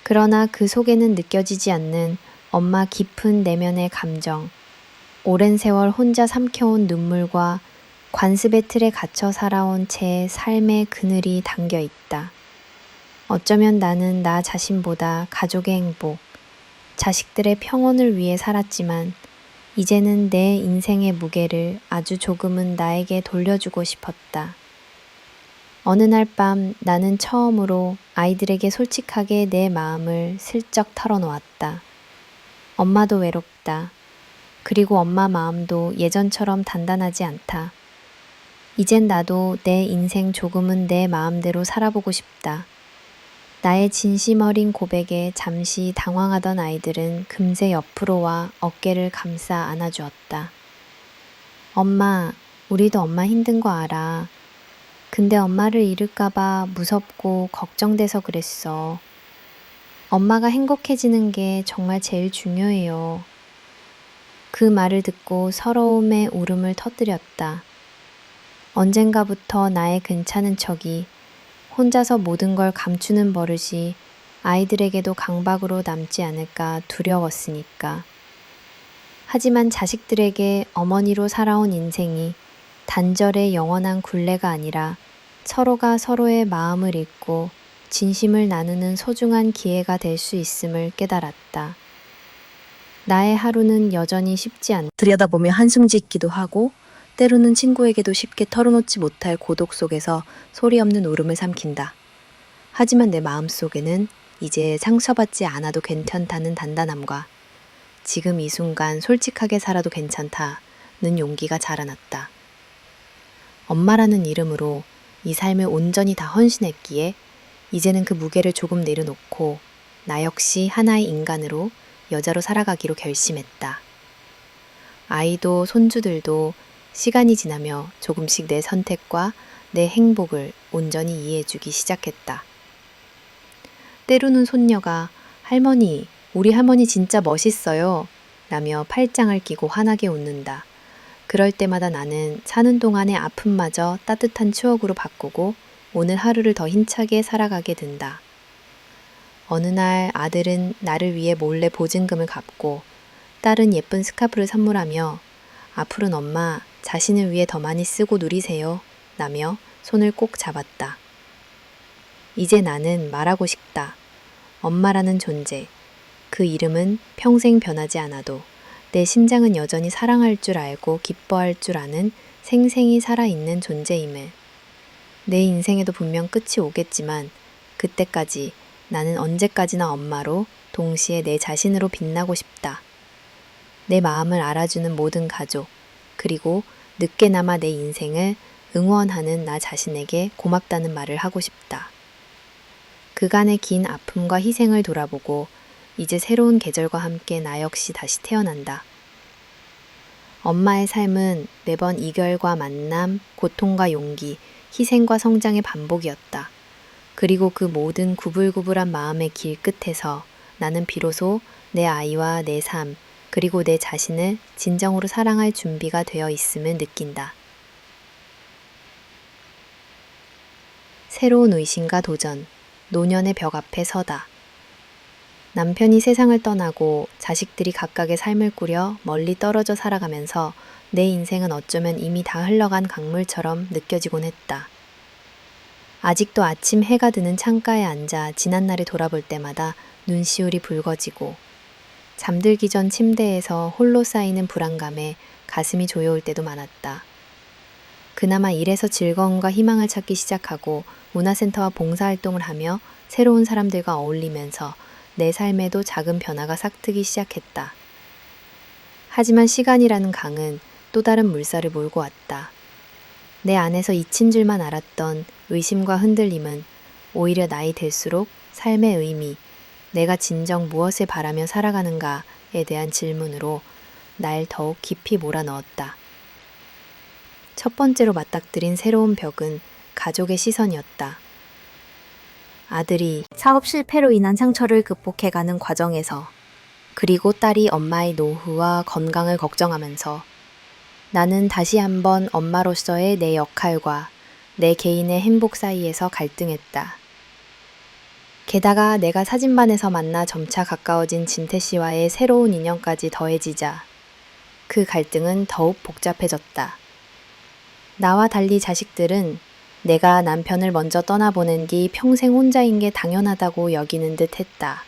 그러나 그 속에는 느껴지지 않는 엄마 깊은 내면의 감정, 오랜 세월 혼자 삼켜온 눈물과 관습의 틀에 갇혀 살아온 제 삶의 그늘이 담겨 있다. 어쩌면 나는 나 자신보다 가족의 행복, 자식들의 평온을 위해 살았지만 이제는 내 인생의 무게를 아주 조금은 나에게 돌려주고 싶었다. 어느 날 밤 나는 처음으로 아이들에게 솔직하게 내 마음을 슬쩍 털어놓았다. 엄마도 외롭다. 그리고 엄마 마음도 예전처럼 단단하지 않다. 이젠 나도 내 인생 조금은 내 마음대로 살아보고 싶다. 나의 진심 어린 고백에 잠시 당황하던 아이들은 금세 옆으로 와 어깨를 감싸 안아주었다. 엄마, 우리도 엄마 힘든 거 알아. 근데 엄마를 잃을까봐 무섭고 걱정돼서 그랬어. 엄마가 행복해지는 게 정말 제일 중요해요. 그 말을 듣고 서러움의 울음을 터뜨렸다. 언젠가부터 나의 괜찮은 척이 혼자서 모든 걸 감추는 버릇이 아이들에게도 강박으로 남지 않을까 두려웠으니까. 하지만 자식들에게 어머니로 살아온 인생이 단절의 영원한 굴레가 아니라 서로가 서로의 마음을 읽고 진심을 나누는 소중한 기회가 될 수 있음을 깨달았다. 나의 하루는 여전히 쉽지 않다. 들여다보며 한숨 짓기도 하고 때로는 친구에게도 쉽게 털어놓지 못할 고독 속에서 소리 없는 울음을 삼킨다. 하지만 내 마음속에는 이제 상처받지 않아도 괜찮다는 단단함과 지금 이 순간 솔직하게 살아도 괜찮다는 용기가 자라났다. 엄마라는 이름으로 이 삶을 온전히 다 헌신했기에 이제는 그 무게를 조금 내려놓고 나 역시 하나의 인간으로 여자로 살아가기로 결심했다. 아이도 손주들도 시간이 지나며 조금씩 내 선택과 내 행복을 온전히 이해해주기 시작했다. 때로는 손녀가 할머니, 우리 할머니 진짜 멋있어요 라며 팔짱을 끼고 환하게 웃는다. 그럴 때마다 나는 사는 동안의 아픔마저 따뜻한 추억으로 바꾸고 오늘 하루를 더 힘차게 살아가게 된다. 어느 날 아들은 나를 위해 몰래 보증금을 갚고 딸은 예쁜 스카프를 선물하며 앞으로는 엄마 자신을 위해 더 많이 쓰고 누리세요 라며 손을 꼭 잡았다. 이제 나는 말하고 싶다. 엄마라는 존재. 그 이름은 평생 변하지 않아도 내 심장은 여전히 사랑할 줄 알고 기뻐할 줄 아는 생생히 살아있는 존재임을. 내 인생에도 분명 끝이 오겠지만 그때까지 나는 언제까지나 엄마로 동시에 내 자신으로 빛나고 싶다. 내 마음을 알아주는 모든 가족, 그리고 늦게나마 내 인생을 응원하는 나 자신에게 고맙다는 말을 하고 싶다. 그간의 긴 아픔과 희생을 돌아보고 이제 새로운 계절과 함께 나 역시 다시 태어난다. 엄마의 삶은 매번 이별과 만남, 고통과 용기, 희생과 성장의 반복이었다. 그리고 그 모든 구불구불한 마음의 길 끝에서 나는 비로소 내 아이와 내 삶, 그리고 내 자신을 진정으로 사랑할 준비가 되어 있음을 느낀다. 새로운 의심과 도전, 노년의 벽 앞에 서다. 남편이 세상을 떠나고 자식들이 각각의 삶을 꾸려 멀리 떨어져 살아가면서 내 인생은 어쩌면 이미 다 흘러간 강물처럼 느껴지곤 했다. 아직도 아침 해가 드는 창가에 앉아 지난날을 돌아볼 때마다 눈시울이 붉어지고 잠들기 전 침대에서 홀로 쌓이는 불안감에 가슴이 조여올 때도 많았다. 그나마 일에서 즐거움과 희망을 찾기 시작하고 문화센터와 봉사활동을 하며 새로운 사람들과 어울리면서 내 삶에도 작은 변화가 싹트기 시작했다. 하지만 시간이라는 강은 또 다른 물살을 몰고 왔다. 내 안에서 잊힌 줄만 알았던 의심과 흔들림은 오히려 나이 들수록 삶의 의미, 내가 진정 무엇을 바라며 살아가는가에 대한 질문으로 날 더욱 깊이 몰아넣었다. 첫 번째로 맞닥뜨린 새로운 벽은 가족의 시선이었다. 아들이 사업 실패로 인한 상처를 극복해가는 과정에서, 그리고 딸이 엄마의 노후와 건강을 걱정하면서 나는 다시 한번 엄마로서의 내 역할과 내 개인의 행복 사이에서 갈등했다. 게다가 내가 사진반에서 만나 점차 가까워진 진태 씨와의 새로운 인연까지 더해지자 그 갈등은 더욱 복잡해졌다. 나와 달리 자식들은 내가 남편을 먼저 떠나보낸 뒤 평생 혼자인 게 당연하다고 여기는 듯 했다.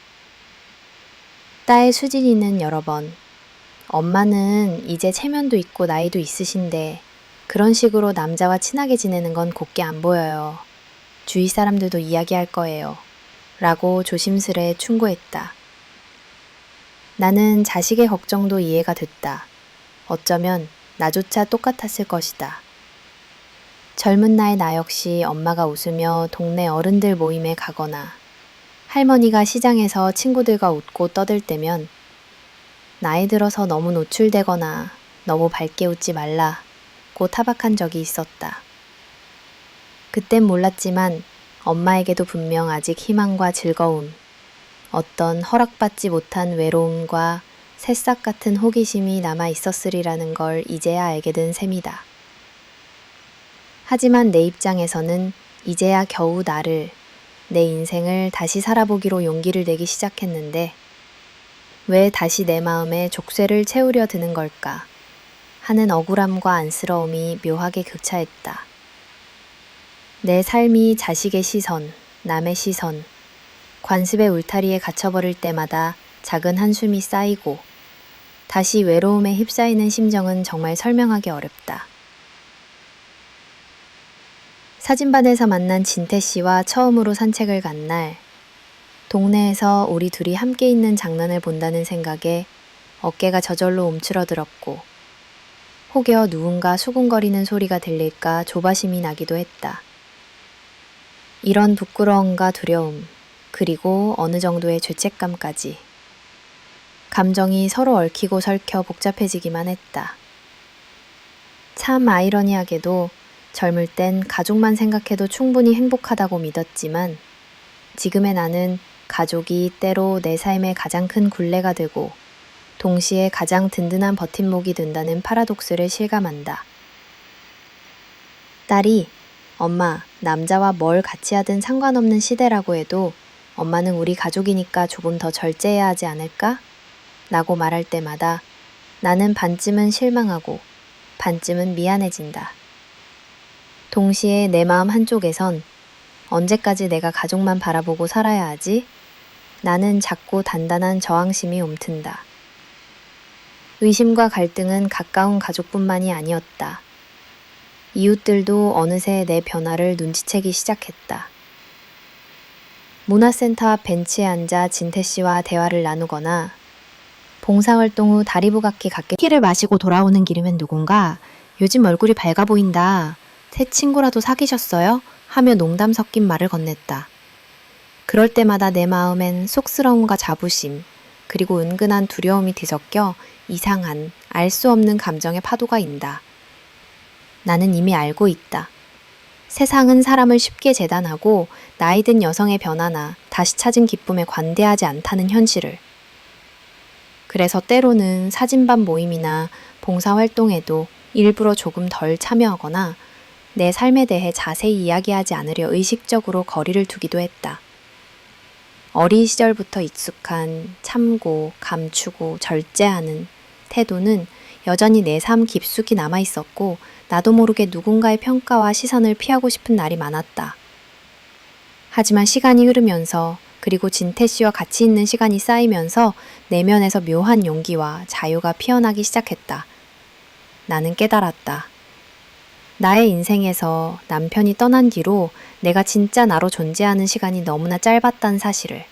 딸 수진이는 여러 번 엄마는 이제 체면도 있고 나이도 있으신데 그런 식으로 남자와 친하게 지내는 건 곱게 안 보여요. 주위 사람들도 이야기할 거예요. 라고 조심스레 충고했다. 나는 자식의 걱정도 이해가 됐다. 어쩌면 나조차 똑같았을 것이다. 젊은 나의 나 역시 엄마가 웃으며 동네 어른들 모임에 가거나 할머니가 시장에서 친구들과 웃고 떠들 때면 나이 들어서 너무 노출되거나 너무 밝게 웃지 말라고 타박한 적이 있었다. 그땐 몰랐지만 엄마에게도 분명 아직 희망과 즐거움, 어떤 허락받지 못한 외로움과 새싹 같은 호기심이 남아 있었으리라는 걸 이제야 알게 된 셈이다. 하지만 내 입장에서는 이제야 겨우 나를, 내 인생을 다시 살아보기로 용기를 내기 시작했는데 왜 다시 내 마음에 족쇄를 채우려 드는 걸까 하는 억울함과 안쓰러움이 묘하게 교차했다. 내 삶이 자식의 시선, 남의 시선, 관습의 울타리에 갇혀버릴 때마다 작은 한숨이 쌓이고 다시 외로움에 휩싸이는 심정은 정말 설명하기 어렵다. 사진반에서 만난 진태 씨와 처음으로 산책을 간 날, 동네에서 우리 둘이 함께 있는 장면을 본다는 생각에 어깨가 저절로 움츠러들었고 혹여 누군가 수군거리는 소리가 들릴까 조바심이 나기도 했다. 이런 부끄러움과 두려움, 그리고 어느 정도의 죄책감까지. 감정이 서로 얽히고 설켜 복잡해지기만 했다. 참 아이러니하게도 젊을 땐 가족만 생각해도 충분히 행복하다고 믿었지만 지금의 나는 가족이 때로 내 삶의 가장 큰 굴레가 되고 동시에 가장 든든한 버팀목이 된다는 파라독스를 실감한다. 딸이 엄마, 남자와 뭘 같이 하든 상관없는 시대라고 해도 엄마는 우리 가족이니까 조금 더 절제해야 하지 않을까? 라고 말할 때마다 나는 반쯤은 실망하고 반쯤은 미안해진다. 동시에 내 마음 한쪽에선 언제까지 내가 가족만 바라보고 살아야 하지? 나는 작고 단단한 저항심이 움튼다. 의심과 갈등은 가까운 가족뿐만이 아니었다. 이웃들도 어느새 내 변화를 눈치채기 시작했다. 문화센터 앞 벤치에 앉아 진태 씨와 대화를 나누거나 봉사활동 후 다리부각기 갖게 티를 마시고 돌아오는 길이면 누군가 요즘 얼굴이 밝아 보인다. 새 친구라도 사귀셨어요? 하며 농담 섞인 말을 건넸다. 그럴 때마다 내 마음엔 속스러움과 자부심, 그리고 은근한 두려움이 뒤섞여 이상한, 알 수 없는 감정의 파도가 인다. 나는 이미 알고 있다. 세상은 사람을 쉽게 재단하고 나이 든 여성의 변화나 다시 찾은 기쁨에 관대하지 않다는 현실을. 그래서 때로는 사진반 모임이나 봉사활동에도 일부러 조금 덜 참여하거나 내 삶에 대해 자세히 이야기하지 않으려 의식적으로 거리를 두기도 했다. 어린 시절부터 익숙한 참고, 감추고, 절제하는 태도는 여전히 내 삶 깊숙이 남아 있었고 나도 모르게 누군가의 평가와 시선을 피하고 싶은 날이 많았다. 하지만 시간이 흐르면서 그리고 진태 씨와 같이 있는 시간이 쌓이면서 내면에서 묘한 용기와 자유가 피어나기 시작했다. 나는 깨달았다. 나의 인생에서 남편이 떠난 뒤로 내가 진짜 나로 존재하는 시간이 너무나 짧았다는 사실을.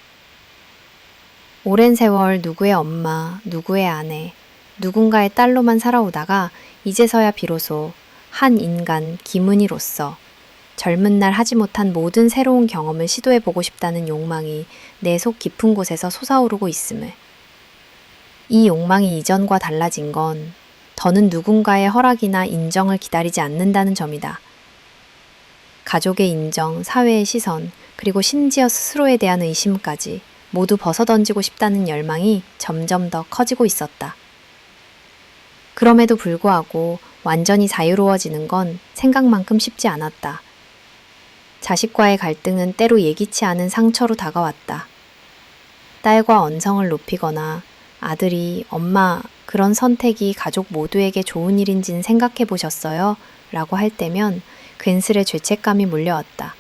오랜 세월 누구의 엄마, 누구의 아내, 누군가의 딸로만 살아오다가 이제서야 비로소 한 인간 김은희로서 젊은 날 하지 못한 모든 새로운 경험을 시도해보고 싶다는 욕망이 내 속 깊은 곳에서 솟아오르고 있음을. 이 욕망이 이전과 달라진 건 더는 누군가의 허락이나 인정을 기다리지 않는다는 점이다. 가족의 인정, 사회의 시선, 그리고 심지어 스스로에 대한 의심까지 모두 벗어던지고 싶다는 열망이 점점 더 커지고 있었다. 그럼에도 불구하고 완전히 자유로워지는 건 생각만큼 쉽지 않았다. 자식과의 갈등은 때로 예기치 않은 상처로 다가왔다. 딸과 언성을 높이거나 아들이 엄마, 그런 선택이 가족 모두에게 좋은 일인지는 생각해 보셨어요? 라고 할 때면 괜스레 죄책감이 몰려왔다.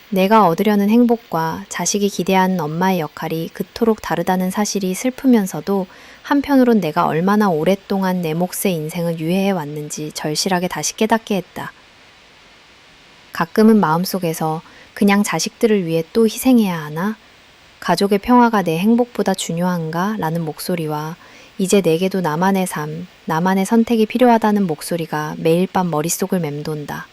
내가 얻으려는 행복과 자식이 기대하는 엄마의 역할이 그토록 다르다는 사실이 슬프면서도 한편으론 내가 얼마나 오랫동안 내 몫의 인생을 유해해 왔는지 절실하게 다시 깨닫게 했다. 가끔은 마음속에서 그냥 자식들을 위해 또 희생해야 하나? 가족의 평화가 내 행복보다 중요한가? 라는 목소리와 이제 내게도 나만의 삶, 나만의 선택이 필요하다는 목소리가 매일 밤 머릿속을 맴돈다.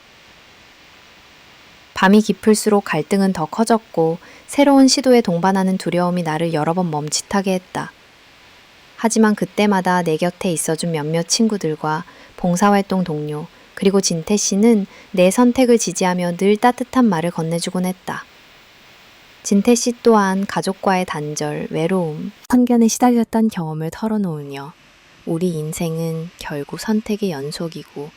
밤이 깊을수록 갈등은 더 커졌고 새로운 시도에 동반하는 두려움이 나를 여러 번 멈칫하게 했다. 하지만 그때마다 내 곁에 있어준 몇몇 친구들과 봉사활동 동료, 그리고 진태 씨는 내 선택을 지지하며 늘 따뜻한 말을 건네주곤 했다. 진태 씨 또한 가족과의 단절, 외로움, 편견에 시달렸던 경험을 털어놓으며 우리 인생은 결국 선택의 연속이고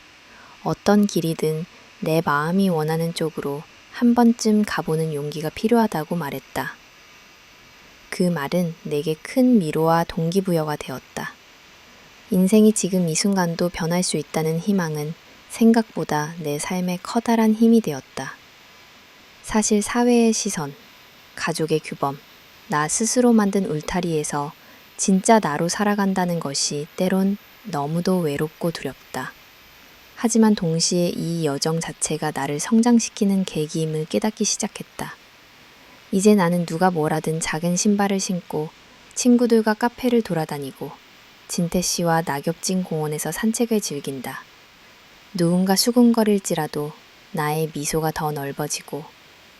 어떤 길이든 내 마음이 원하는 쪽으로 한 번쯤 가보는 용기가 필요하다고 말했다. 그 말은 내게 큰 위로와 동기부여가 되었다. 인생이 지금 이 순간도 변할 수 있다는 희망은 생각보다 내 삶에 커다란 힘이 되었다. 사실 사회의 시선, 가족의 규범, 나 스스로 만든 울타리에서 진짜 나로 살아간다는 것이 때론 너무도 외롭고 두렵다. 하지만 동시에 이 여정 자체가 나를 성장시키는 계기임을 깨닫기 시작했다. 이제 나는 누가 뭐라든 작은 신발을 신고 친구들과 카페를 돌아다니고 진태 씨와 낙엽진 공원에서 산책을 즐긴다. 누군가 수군거릴지라도 나의 미소가 더 넓어지고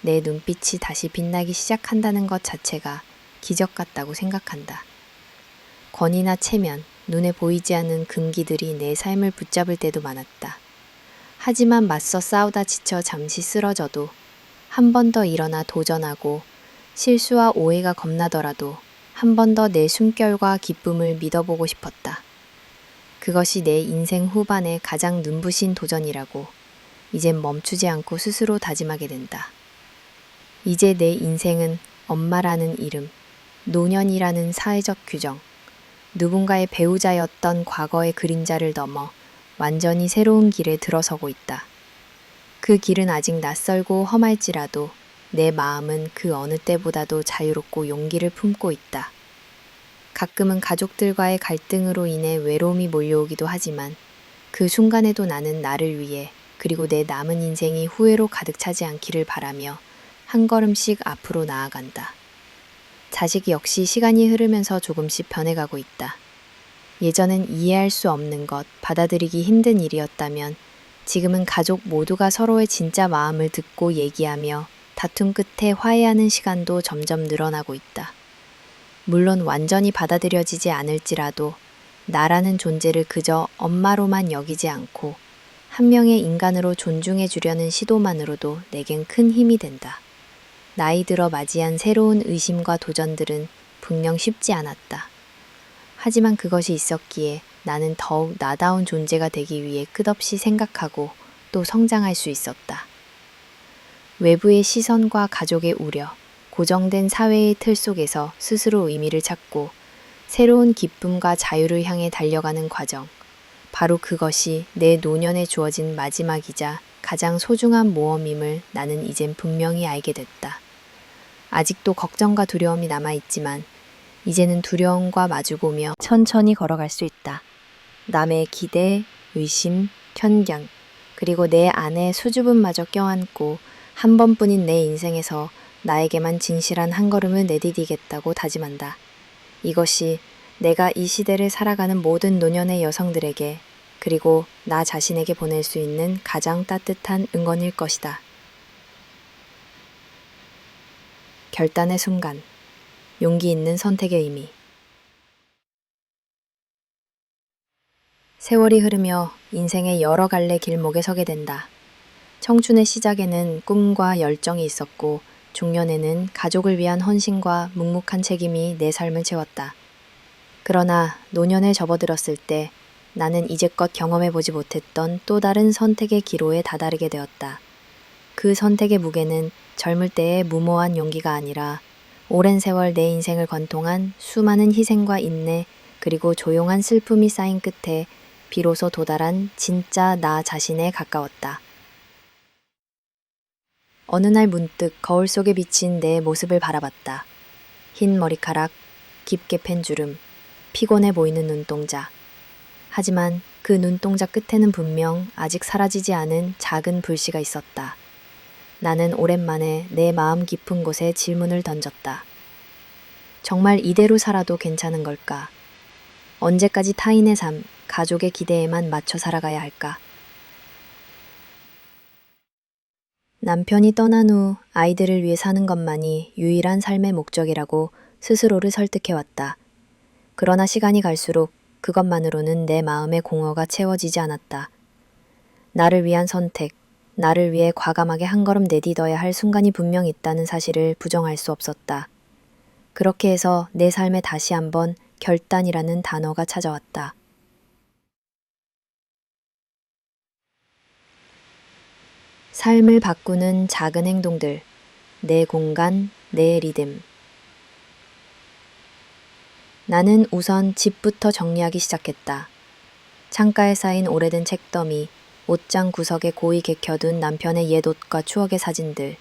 내 눈빛이 다시 빛나기 시작한다는 것 자체가 기적 같다고 생각한다. 권위나 체면, 눈에 보이지 않는 금기들이 내 삶을 붙잡을 때도 많았다. 하지만 맞서 싸우다 지쳐 잠시 쓰러져도 한 번 더 일어나 도전하고 실수와 오해가 겁나더라도 한 번 더 내 숨결과 기쁨을 믿어보고 싶었다. 그것이 내 인생 후반의 가장 눈부신 도전이라고 이젠 멈추지 않고 스스로 다짐하게 된다. 이제 내 인생은 엄마라는 이름, 노년이라는 사회적 규정, 누군가의 배우자였던 과거의 그림자를 넘어 완전히 새로운 길에 들어서고 있다. 그 길은 아직 낯설고 험할지라도 내 마음은 그 어느 때보다도 자유롭고 용기를 품고 있다. 가끔은 가족들과의 갈등으로 인해 외로움이 몰려오기도 하지만 그 순간에도 나는 나를 위해 그리고 내 남은 인생이 후회로 가득 차지 않기를 바라며 한 걸음씩 앞으로 나아간다. 자식 역시 시간이 흐르면서 조금씩 변해가고 있다. 예전엔 이해할 수 없는 것, 받아들이기 힘든 일이었다면 지금은 가족 모두가 서로의 진짜 마음을 듣고 얘기하며 다툼 끝에 화해하는 시간도 점점 늘어나고 있다. 물론 완전히 받아들여지지 않을지라도 나라는 존재를 그저 엄마로만 여기지 않고 한 명의 인간으로 존중해 주려는 시도만으로도 내겐 큰 힘이 된다. 나이 들어 맞이한 새로운 의심과 도전들은 분명 쉽지 않았다. 하지만 그것이 있었기에 나는 더욱 나다운 존재가 되기 위해 끝없이 생각하고 또 성장할 수 있었다. 외부의 시선과 가족의 우려, 고정된 사회의 틀 속에서 스스로 의미를 찾고 새로운 기쁨과 자유를 향해 달려가는 과정. 바로 그것이 내 노년에 주어진 마지막이자 가장 소중한 모험임을 나는 이젠 분명히 알게 됐다. 아직도 걱정과 두려움이 남아있지만 이제는 두려움과 마주보며 천천히 걸어갈 수 있다. 남의 기대, 의심, 편견, 그리고 내 안에 수줍음마저 껴안고 한 번뿐인 내 인생에서 나에게만 진실한 한 걸음을 내디디겠다고 다짐한다. 이것이 내가 이 시대를 살아가는 모든 노년의 여성들에게 그리고 나 자신에게 보낼 수 있는 가장 따뜻한 응원일 것이다. 결단의 순간, 용기 있는 선택의 의미. 세월이 흐르며 인생의 여러 갈래 길목에 서게 된다. 청춘의 시작에는 꿈과 열정이 있었고 중년에는 가족을 위한 헌신과 묵묵한 책임이 내 삶을 채웠다. 그러나 노년에 접어들었을 때 나는 이제껏 경험해보지 못했던 또 다른 선택의 기로에 다다르게 되었다. 그 선택의 무게는 젊을 때의 무모한 용기가 아니라 오랜 세월 내 인생을 관통한 수많은 희생과 인내 그리고 조용한 슬픔이 쌓인 끝에 비로소 도달한 진짜 나 자신에 가까웠다. 어느 날 문득 거울 속에 비친 내 모습을 바라봤다. 흰 머리카락, 깊게 팬 주름, 피곤해 보이는 눈동자. 하지만 그 눈동자 끝에는 분명 아직 사라지지 않은 작은 불씨가 있었다. 나는 오랜만에 내 마음 깊은 곳에 질문을 던졌다. 정말 이대로 살아도 괜찮은 걸까? 언제까지 타인의 삶, 가족의 기대에만 맞춰 살아가야 할까? 남편이 떠난 후 아이들을 위해 사는 것만이 유일한 삶의 목적이라고 스스로를 설득해왔다. 그러나 시간이 갈수록 그것만으로는 내 마음의 공허가 채워지지 않았다. 나를 위한 선택, 나를 위해 과감하게 한 걸음 내딛어야 할 순간이 분명 있다는 사실을 부정할 수 없었다. 그렇게 해서 내 삶에 다시 한번 결단이라는 단어가 찾아왔다. 삶을 바꾸는 작은 행동들, 내 공간, 내 리듬. 나는 우선 집부터 정리하기 시작했다. 창가에 쌓인 오래된 책더미, 옷장 구석에 고이 개켜둔 남편의 옛 옷과 추억의 사진들.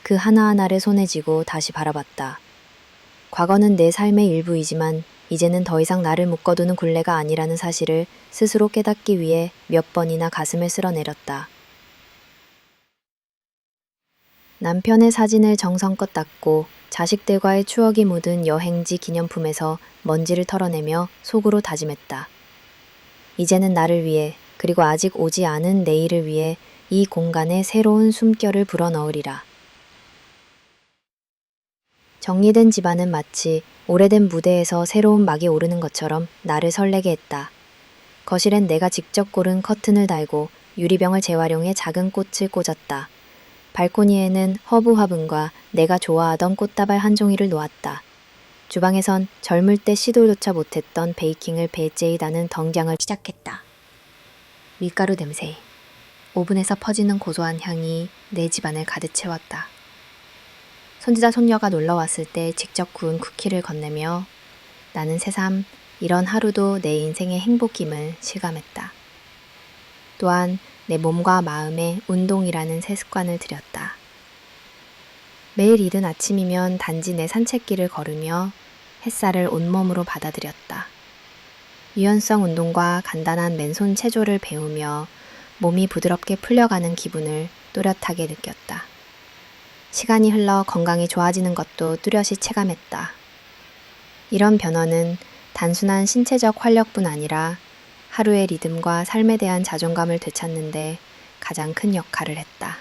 그 하나하나를 손에 쥐고 다시 바라봤다. 과거는 내 삶의 일부이지만 이제는 더 이상 나를 묶어두는 굴레가 아니라는 사실을 스스로 깨닫기 위해 몇 번이나 가슴을 쓸어내렸다. 남편의 사진을 정성껏 닦고 자식들과의 추억이 묻은 여행지 기념품에서 먼지를 털어내며 속으로 다짐했다. 이제는 나를 위해, 그리고 아직 오지 않은 내일을 위해 이 공간에 새로운 숨결을 불어넣으리라. 정리된 집안은 마치 오래된 무대에서 새로운 막이 오르는 것처럼 나를 설레게 했다. 거실엔 내가 직접 고른 커튼을 달고 유리병을 재활용해 작은 꽃을 꽂았다. 발코니에는 허브 화분과 내가 좋아하던 꽃다발 한 종이를 놓았다. 주방에선 젊을 때 시도조차 못했던 베이킹을 배째이다는 덩장을 시작했다. 밀가루 냄새, 오븐에서 퍼지는 고소한 향이 내 집안을 가득 채웠다. 손주자 손녀가 놀러왔을 때 직접 구운 쿠키를 건네며 나는 새삼 이런 하루도 내 인생의 행복임을 실감했다. 또한 내 몸과 마음에 운동이라는 새 습관을 들였다. 매일 이른 아침이면 단지 내 산책길을 걸으며 햇살을 온몸으로 받아들였다. 유연성 운동과 간단한 맨손 체조를 배우며 몸이 부드럽게 풀려가는 기분을 또렷하게 느꼈다. 시간이 흘러 건강이 좋아지는 것도 뚜렷이 체감했다. 이런 변화는 단순한 신체적 활력뿐 아니라 하루의 리듬과 삶에 대한 자존감을 되찾는데 가장 큰 역할을 했다.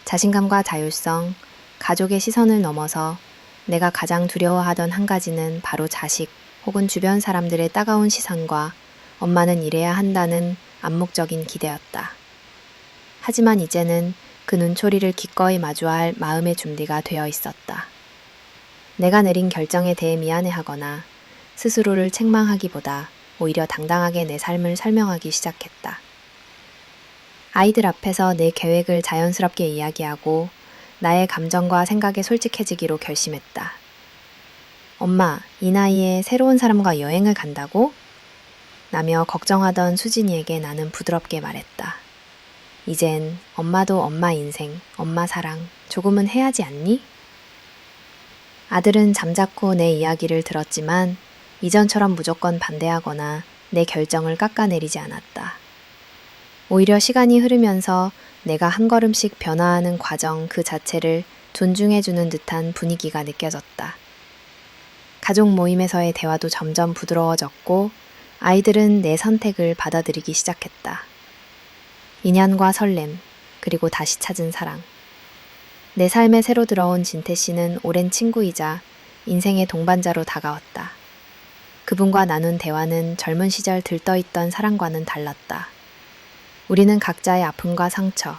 자신감과 자율성, 가족의 시선을 넘어서 내가 가장 두려워하던 한 가지는 바로 자식 혹은 주변 사람들의 따가운 시선과 엄마는 이래야 한다는 암묵적인 기대였다. 하지만 이제는 그 눈초리를 기꺼이 마주할 마음의 준비가 되어 있었다. 내가 내린 결정에 대해 미안해하거나 스스로를 책망하기보다 오히려 당당하게 내 삶을 설명하기 시작했다. 아이들 앞에서 내 계획을 자연스럽게 이야기하고 나의 감정과 생각에 솔직해지기로 결심했다. 엄마, 이 나이에 새로운 사람과 여행을 간다고? 라며 걱정하던 수진이에게 나는 부드럽게 말했다. 이젠 엄마도 엄마 인생, 엄마 사랑 조금은 해야지 않니? 아들은 잠자코 내 이야기를 들었지만 이전처럼 무조건 반대하거나 내 결정을 깎아내리지 않았다. 오히려 시간이 흐르면서 내가 한 걸음씩 변화하는 과정 그 자체를 존중해주는 듯한 분위기가 느껴졌다. 가족 모임에서의 대화도 점점 부드러워졌고 아이들은 내 선택을 받아들이기 시작했다. 인연과 설렘, 그리고 다시 찾은 사랑. 내 삶에 새로 들어온 진태 씨는 오랜 친구이자 인생의 동반자로 다가왔다. 그분과 나눈 대화는 젊은 시절 들떠있던 사랑과는 달랐다. 우리는 각자의 아픔과 상처,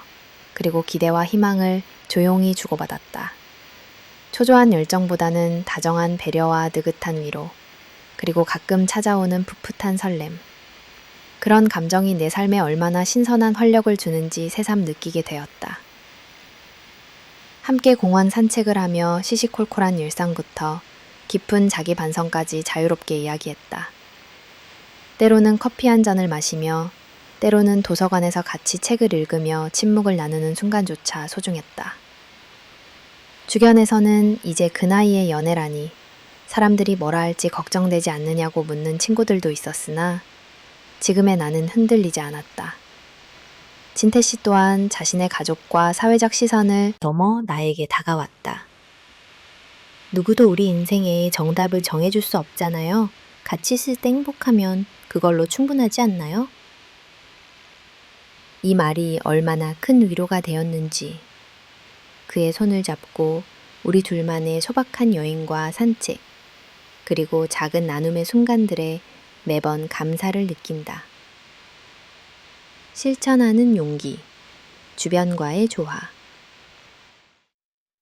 그리고 기대와 희망을 조용히 주고받았다. 초조한 열정보다는 다정한 배려와 느긋한 위로, 그리고 가끔 찾아오는 풋풋한 설렘. 그런 감정이 내 삶에 얼마나 신선한 활력을 주는지 새삼 느끼게 되었다. 함께 공원 산책을 하며 시시콜콜한 일상부터 깊은 자기 반성까지 자유롭게 이야기했다. 때로는 커피 한 잔을 마시며 때로는 도서관에서 같이 책을 읽으며 침묵을 나누는 순간조차 소중했다. 주변에서는 이제 그 나이의 연애라니 사람들이 뭐라 할지 걱정되지 않느냐고 묻는 친구들도 있었으나 지금의 나는 흔들리지 않았다. 진태 씨 또한 자신의 가족과 사회적 시선을 넘어 나에게 다가왔다. 누구도 우리 인생에 정답을 정해줄 수 없잖아요. 같이 있을 때 행복하면 그걸로 충분하지 않나요? 이 말이 얼마나 큰 위로가 되었는지. 그의 손을 잡고 우리 둘만의 소박한 여행과 산책, 그리고 작은 나눔의 순간들에 매번 감사를 느낀다. 실천하는 용기. 주변과의 조화.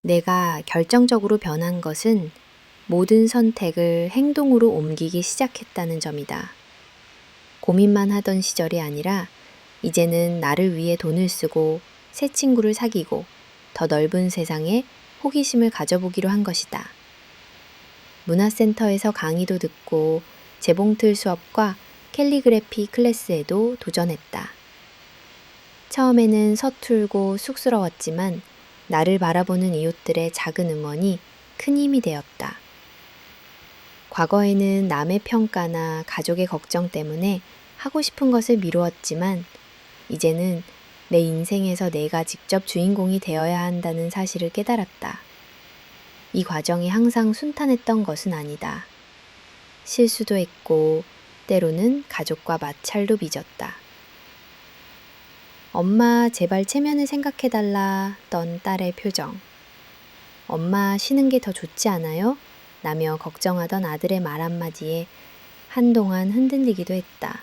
내가 결정적으로 변한 것은 모든 선택을 행동으로 옮기기 시작했다는 점이다. 고민만 하던 시절이 아니라 이제는 나를 위해 돈을 쓰고 새 친구를 사귀고 더 넓은 세상에 호기심을 가져보기로 한 것이다. 문화센터에서 강의도 듣고 재봉틀 수업과 캘리그래피 클래스에도 도전했다. 처음에는 서툴고 쑥스러웠지만 나를 바라보는 이웃들의 작은 응원이 큰 힘이 되었다. 과거에는 남의 평가나 가족의 걱정 때문에 하고 싶은 것을 미루었지만 이제는 내 인생에서 내가 직접 주인공이 되어야 한다는 사실을 깨달았다. 이 과정이 항상 순탄했던 것은 아니다. 실수도 했고 때로는 가족과 마찰도 빚었다. 엄마 제발 체면을 생각해달라 던 딸의 표정. 엄마 쉬는 게 더 좋지 않아요? 라며 걱정하던 아들의 말 한마디에 한동안 흔들리기도 했다.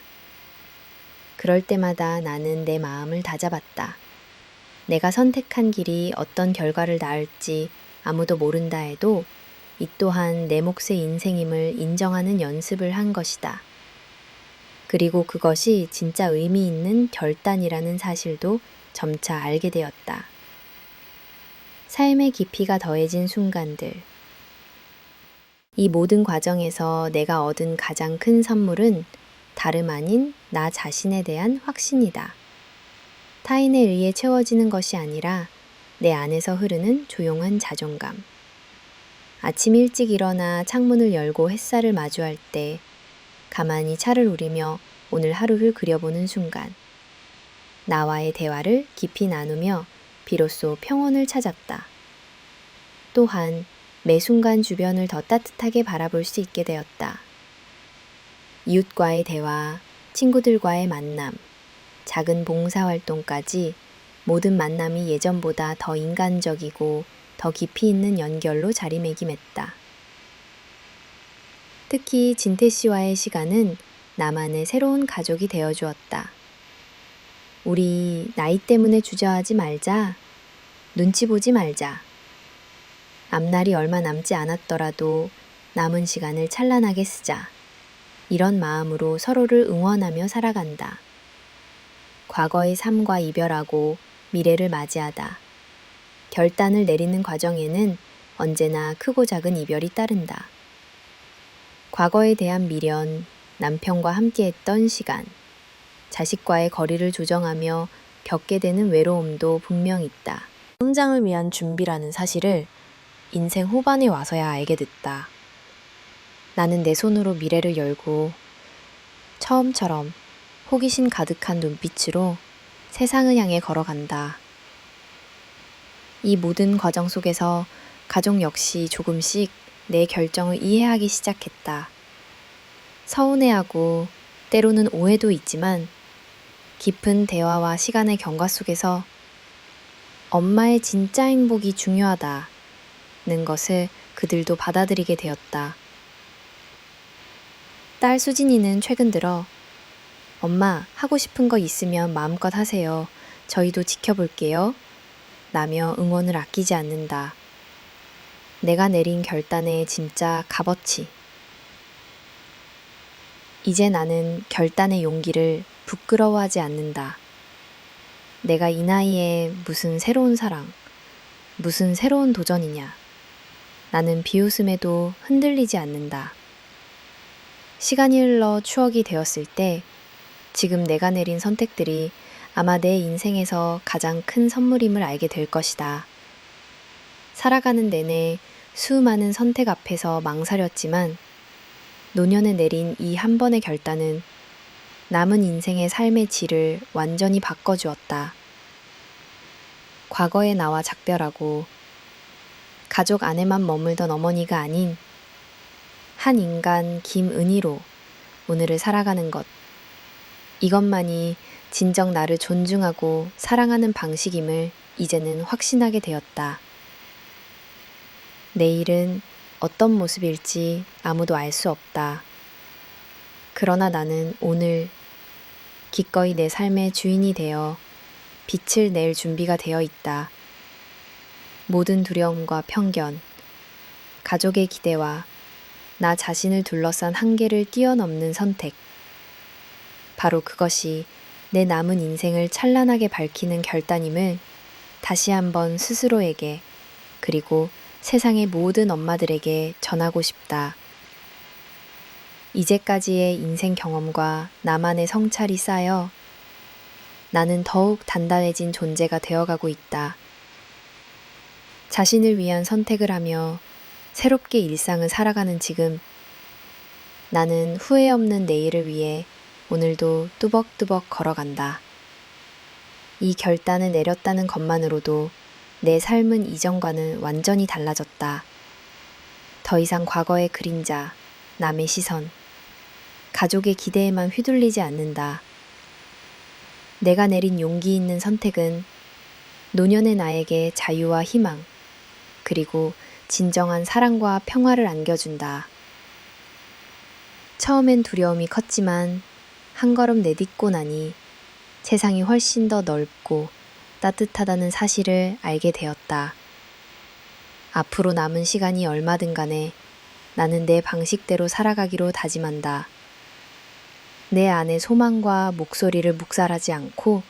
그럴 때마다 나는 내 마음을 다잡았다. 내가 선택한 길이 어떤 결과를 낳을지 아무도 모른다 해도 이 또한 내 몫의 인생임을 인정하는 연습을 한 것이다. 그리고 그것이 진짜 의미 있는 결단이라는 사실도 점차 알게 되었다. 삶의 깊이가 더해진 순간들. 이 모든 과정에서 내가 얻은 가장 큰 선물은 다름 아닌 나 자신에 대한 확신이다. 타인에 의해 채워지는 것이 아니라 내 안에서 흐르는 조용한 자존감. 아침 일찍 일어나 창문을 열고 햇살을 마주할 때 가만히 차를 우리며 오늘 하루를 그려보는 순간. 나와의 대화를 깊이 나누며 비로소 평온을 찾았다. 또한 매 순간 주변을 더 따뜻하게 바라볼 수 있게 되었다. 이웃과의 대화, 친구들과의 만남, 작은 봉사활동까지 모든 만남이 예전보다 더 인간적이고 더 깊이 있는 연결로 자리매김했다. 특히 진태 씨와의 시간은 나만의 새로운 가족이 되어주었다. 우리 나이 때문에 주저하지 말자. 눈치 보지 말자. 앞날이 얼마 남지 않았더라도 남은 시간을 찬란하게 쓰자. 이런 마음으로 서로를 응원하며 살아간다. 과거의 삶과 이별하고 미래를 맞이하다. 결단을 내리는 과정에는 언제나 크고 작은 이별이 따른다. 과거에 대한 미련, 남편과 함께했던 시간, 자식과의 거리를 조정하며 겪게 되는 외로움도 분명 있다. 성장을 위한 준비라는 사실을 인생 후반에 와서야 알게 됐다. 나는 내 손으로 미래를 열고 처음처럼 호기심 가득한 눈빛으로 세상을 향해 걸어간다. 이 모든 과정 속에서 가족 역시 조금씩 내 결정을 이해하기 시작했다. 서운해하고 때로는 오해도 있지만 깊은 대화와 시간의 경과 속에서 엄마의 진짜 행복이 중요하다는 것을 그들도 받아들이게 되었다. 딸 수진이는 최근 들어 엄마 하고 싶은 거 있으면 마음껏 하세요. 저희도 지켜볼게요. 라며 응원을 아끼지 않는다. 내가 내린 결단의 진짜 값어치. 이제 나는 결단의 용기를 부끄러워하지 않는다. 내가 이 나이에 무슨 새로운 사랑, 무슨 새로운 도전이냐. 나는 비웃음에도 흔들리지 않는다. 시간이 흘러 추억이 되었을 때 지금 내가 내린 선택들이 아마 내 인생에서 가장 큰 선물임을 알게 될 것이다. 살아가는 내내 수많은 선택 앞에서 망설였지만 노년에 내린 이 한 번의 결단은 남은 인생의 삶의 질을 완전히 바꿔주었다. 과거의 나와 작별하고 가족 안에만 머물던 어머니가 아닌 한 인간 김은희로 오늘을 살아가는 것. 이것만이 진정 나를 존중하고 사랑하는 방식임을 이제는 확신하게 되었다. 내일은 어떤 모습일지 아무도 알 수 없다. 그러나 나는 오늘 기꺼이 내 삶의 주인이 되어 빛을 낼 준비가 되어 있다. 모든 두려움과 편견, 가족의 기대와 나 자신을 둘러싼 한계를 뛰어넘는 선택. 바로 그것이 내 남은 인생을 찬란하게 밝히는 결단임을 다시 한번 스스로에게 그리고 세상의 모든 엄마들에게 전하고 싶다. 이제까지의 인생 경험과 나만의 성찰이 쌓여 나는 더욱 단단해진 존재가 되어가고 있다. 자신을 위한 선택을 하며 새롭게 일상을 살아가는 지금, 나는 후회 없는 내일을 위해 오늘도 뚜벅뚜벅 걸어간다. 이 결단을 내렸다는 것만으로도 내 삶은 이전과는 완전히 달라졌다. 더 이상 과거의 그림자, 남의 시선, 가족의 기대에만 휘둘리지 않는다. 내가 내린 용기 있는 선택은 노년의 나에게 자유와 희망, 그리고 진정한 사랑과 평화를 안겨준다. 처음엔 두려움이 컸지만 한 걸음 내딛고 나니 세상이 훨씬 더 넓고 따뜻하다는 사실을 알게 되었다. 앞으로 남은 시간이 얼마든 간에 나는 내 방식대로 살아가기로 다짐한다. 내 안의 소망과 목소리를 묵살하지 않고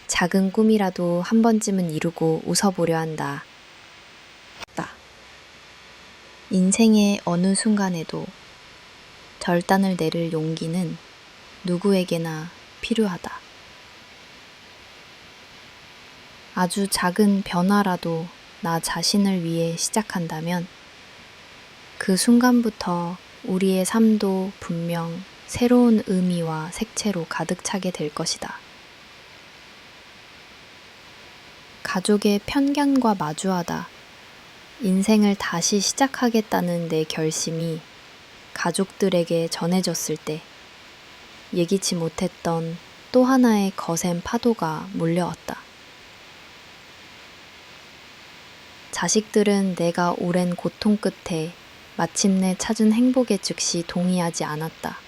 작은 꿈이라도 한 번쯤은 이루고 웃어보려 한다. 인생의 어느 순간에도 결단을 내릴 용기는 누구에게나 필요하다. 아주 작은 변화라도 나 자신을 위해 시작한다면 그 순간부터 우리의 삶도 분명 새로운 의미와 색채로 가득 차게 될 것이다. 가족의 편견과 마주하다 인생을 다시 시작하겠다는 내 결심이 가족들에게 전해졌을 때 예기치 못했던 또 하나의 거센 파도가 몰려왔다. 자식들은 내가 오랜 고통 끝에 마침내 찾은 행복에 즉시 동의하지 않았다.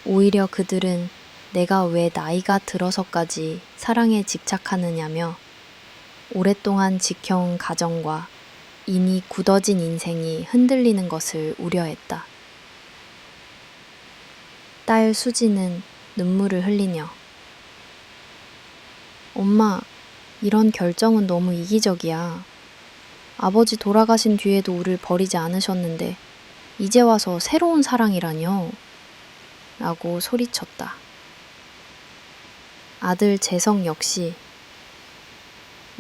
오히려 그들은 내가 왜 나이가 들어서까지 사랑에 집착하느냐며 오랫동안 지켜온 가정과 이미 굳어진 인생이 흔들리는 것을 우려했다. 딸 수지는 눈물을 흘리며 엄마, 이런 결정은 너무 이기적이야. 아버지 돌아가신 뒤에도 우릴 버리지 않으셨는데 이제 와서 새로운 사랑이라뇨? 라고 소리쳤다. 아들 재성 역시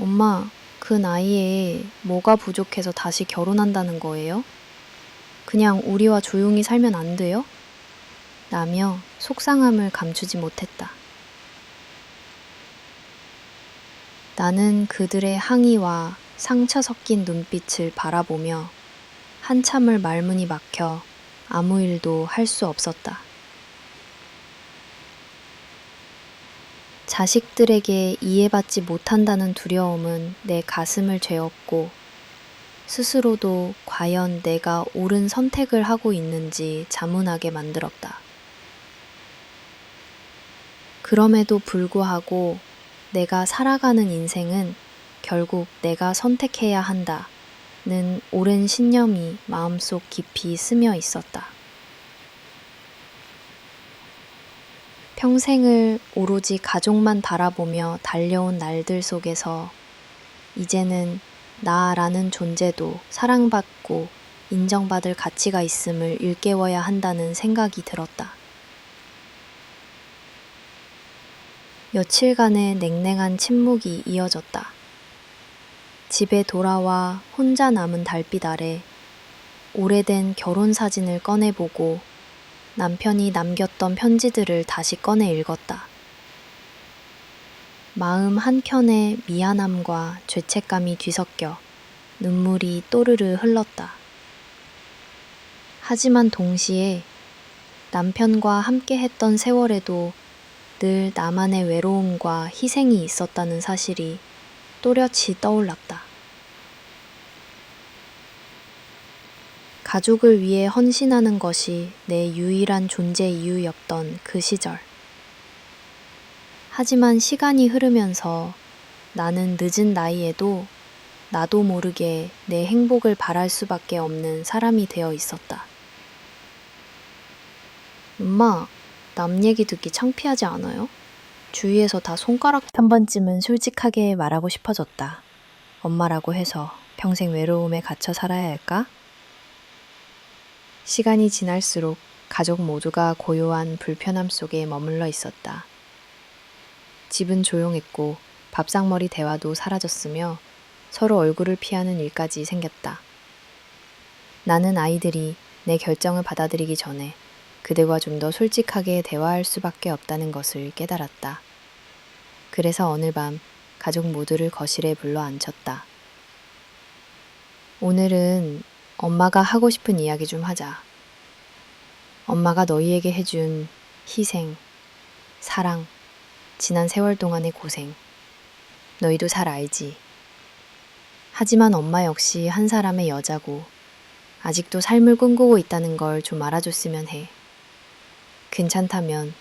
엄마, 그 나이에 뭐가 부족해서 다시 결혼한다는 거예요? 그냥 우리와 조용히 살면 안 돼요? 라며 속상함을 감추지 못했다. 나는 그들의 항의와 상처 섞인 눈빛을 바라보며 한참을 말문이 막혀 아무 일도 할 수 없었다. 자식들에게 이해받지 못한다는 두려움은 내 가슴을 죄었고 스스로도 과연 내가 옳은 선택을 하고 있는지 자문하게 만들었다. 그럼에도 불구하고 내가 살아가는 인생은 결국 내가 선택해야 한다는 오랜 신념이 마음속 깊이 스며 있었다. 평생을 오로지 가족만 바라보며 달려온 날들 속에서 이제는 나라는 존재도 사랑받고 인정받을 가치가 있음을 일깨워야 한다는 생각이 들었다. 며칠간의 냉랭한 침묵이 이어졌다. 집에 돌아와 혼자 남은 달빛 아래 오래된 결혼 사진을 꺼내보고 남편이 남겼던 편지들을 다시 꺼내 읽었다. 마음 한켠에 미안함과 죄책감이 뒤섞여 눈물이 또르르 흘렀다. 하지만 동시에 남편과 함께 했던 세월에도 늘 나만의 외로움과 희생이 있었다는 사실이 또렷이 떠올랐다. 가족을 위해 헌신하는 것이 내 유일한 존재 이유였던 그 시절. 하지만 시간이 흐르면서 나는 늦은 나이에도 나도 모르게 내 행복을 바랄 수밖에 없는 사람이 되어 있었다. 엄마, 남 얘기 듣기 창피하지 않아요? 주위에서 다 손가락 한 번쯤은 솔직하게 말하고 싶어졌다. 엄마라고 해서 평생 외로움에 갇혀 살아야 할까? 시간이 지날수록 가족 모두가 고요한 불편함 속에 머물러 있었다. 집은 조용했고 밥상머리 대화도 사라졌으며 서로 얼굴을 피하는 일까지 생겼다. 나는 아이들이 내 결정을 받아들이기 전에 그들과 좀 더 솔직하게 대화할 수밖에 없다는 것을 깨달았다. 그래서 어느 밤 가족 모두를 거실에 불러 앉혔다. 오늘은 엄마가 하고 싶은 이야기 좀 하자. 엄마가 너희에게 해준 희생, 사랑, 지난 세월 동안의 고생, 너희도 잘 알지. 하지만 엄마 역시 한 사람의 여자고 아직도 삶을 꿈꾸고 있다는 걸 좀 알아줬으면 해. 괜찮다면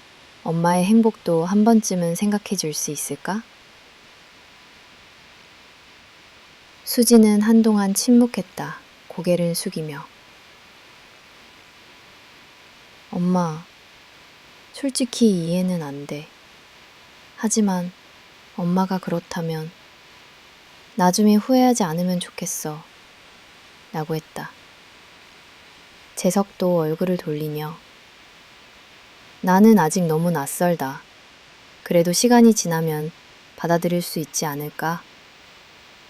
엄마의 행복도 한 번쯤은 생각해 줄 수 있을까? 수지는 한동안 침묵했다. 고개를 숙이며. 엄마, 솔직히 이해는 안 돼. 하지만 엄마가 그렇다면 나중에 후회하지 않으면 좋겠어. 라고 했다. 재석도 얼굴을 돌리며 나는 아직 너무 낯설다. 그래도 시간이 지나면 받아들일 수 있지 않을까?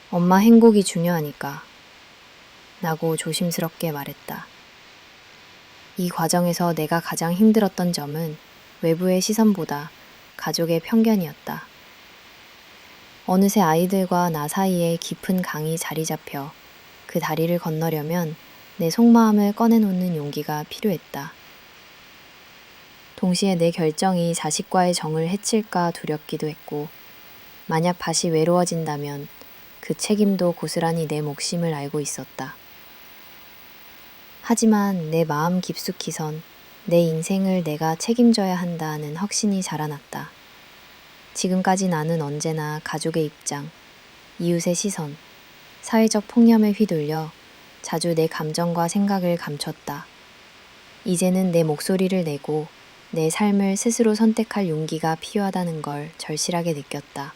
엄마 행복이 중요하니까. 라고 조심스럽게 말했다. 이 과정에서 내가 가장 힘들었던 점은 외부의 시선보다 가족의 편견이었다. 어느새 아이들과 나 사이에 깊은 강이 자리 잡혀 그 다리를 건너려면 내 속마음을 꺼내놓는 용기가 필요했다. 동시에 내 결정이 자식과의 정을 해칠까 두렵기도 했고, 만약 다시 외로워진다면 그 책임도 고스란히 내 몫임을 알고 있었다. 하지만 내 마음 깊숙이선 내 인생을 내가 책임져야 한다는 확신이 자라났다. 지금까지 나는 언제나 가족의 입장, 이웃의 시선, 사회적 폭념에 휘둘려 자주 내 감정과 생각을 감췄다. 이제는 내 목소리를 내고 내 삶을 스스로 선택할 용기가 필요하다는 걸 절실하게 느꼈다.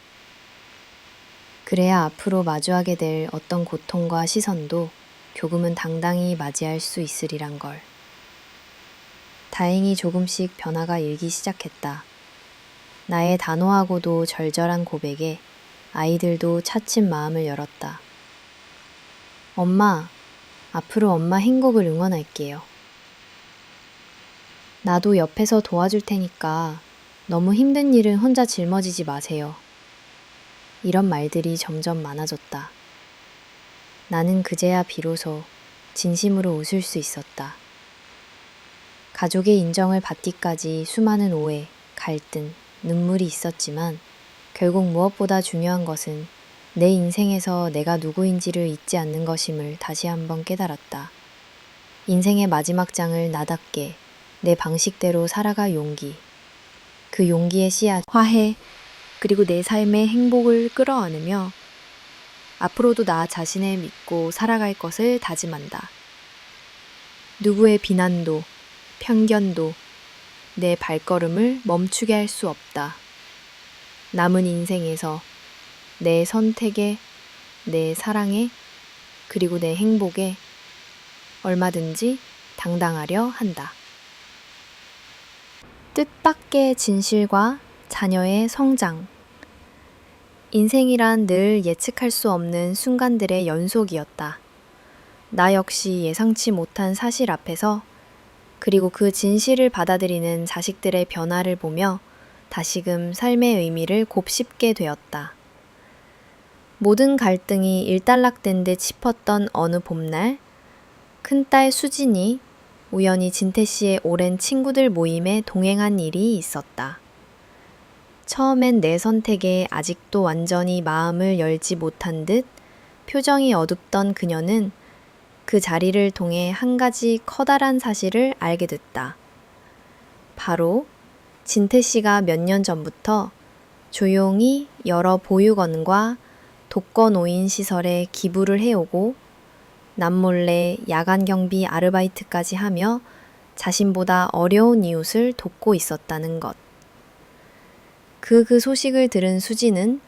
그래야 앞으로 마주하게 될 어떤 고통과 시선도 조금은 당당히 맞이할 수 있으리란 걸. 다행히 조금씩 변화가 일기 시작했다. 나의 단호하고도 절절한 고백에 아이들도 차츰 마음을 열었다. 엄마, 앞으로 엄마 행복을 응원할게요. 나도 옆에서 도와줄 테니까 너무 힘든 일은 혼자 짊어지지 마세요. 이런 말들이 점점 많아졌다. 나는 그제야 비로소 진심으로 웃을 수 있었다. 가족의 인정을 받기까지 수많은 오해, 갈등, 눈물이 있었지만 결국 무엇보다 중요한 것은 내 인생에서 내가 누구인지를 잊지 않는 것임을 다시 한번 깨달았다. 인생의 마지막 장을 나답게 내 방식대로 살아갈 용기. 그 용기의 씨앗, 화해, 그리고 내 삶의 행복을 끌어안으며 앞으로도 나 자신을 믿고 살아갈 것을 다짐한다. 누구의 비난도, 편견도 내 발걸음을 멈추게 할 수 없다. 남은 인생에서 내 선택에, 내 사랑에, 그리고 내 행복에 얼마든지 당당하려 한다. 뜻밖의 진실과 자녀의 성장. 인생이란 늘 예측할 수 없는 순간들의 연속이었다. 나 역시 예상치 못한 사실 앞에서 그리고 그 진실을 받아들이는 자식들의 변화를 보며 다시금 삶의 의미를 곱씹게 되었다. 모든 갈등이 일단락된 듯 싶었던 어느 봄날, 큰딸 수진이 우연히 진태 씨의 오랜 친구들 모임에 동행한 일이 있었다. 처음엔 내 선택에 아직도 완전히 마음을 열지 못한 듯 표정이 어둡던 그녀는 그 자리를 통해 한 가지 커다란 사실을 알게 됐다. 바로 진태 씨가 몇 년 전부터 조용히 여러 보육원과 독거노인 시설에 기부를 해오고 남몰래 야간 경비 아르바이트까지 하며 자신보다 어려운 이웃을 돕고 있었다는 것. 그 소식을 들은 수지는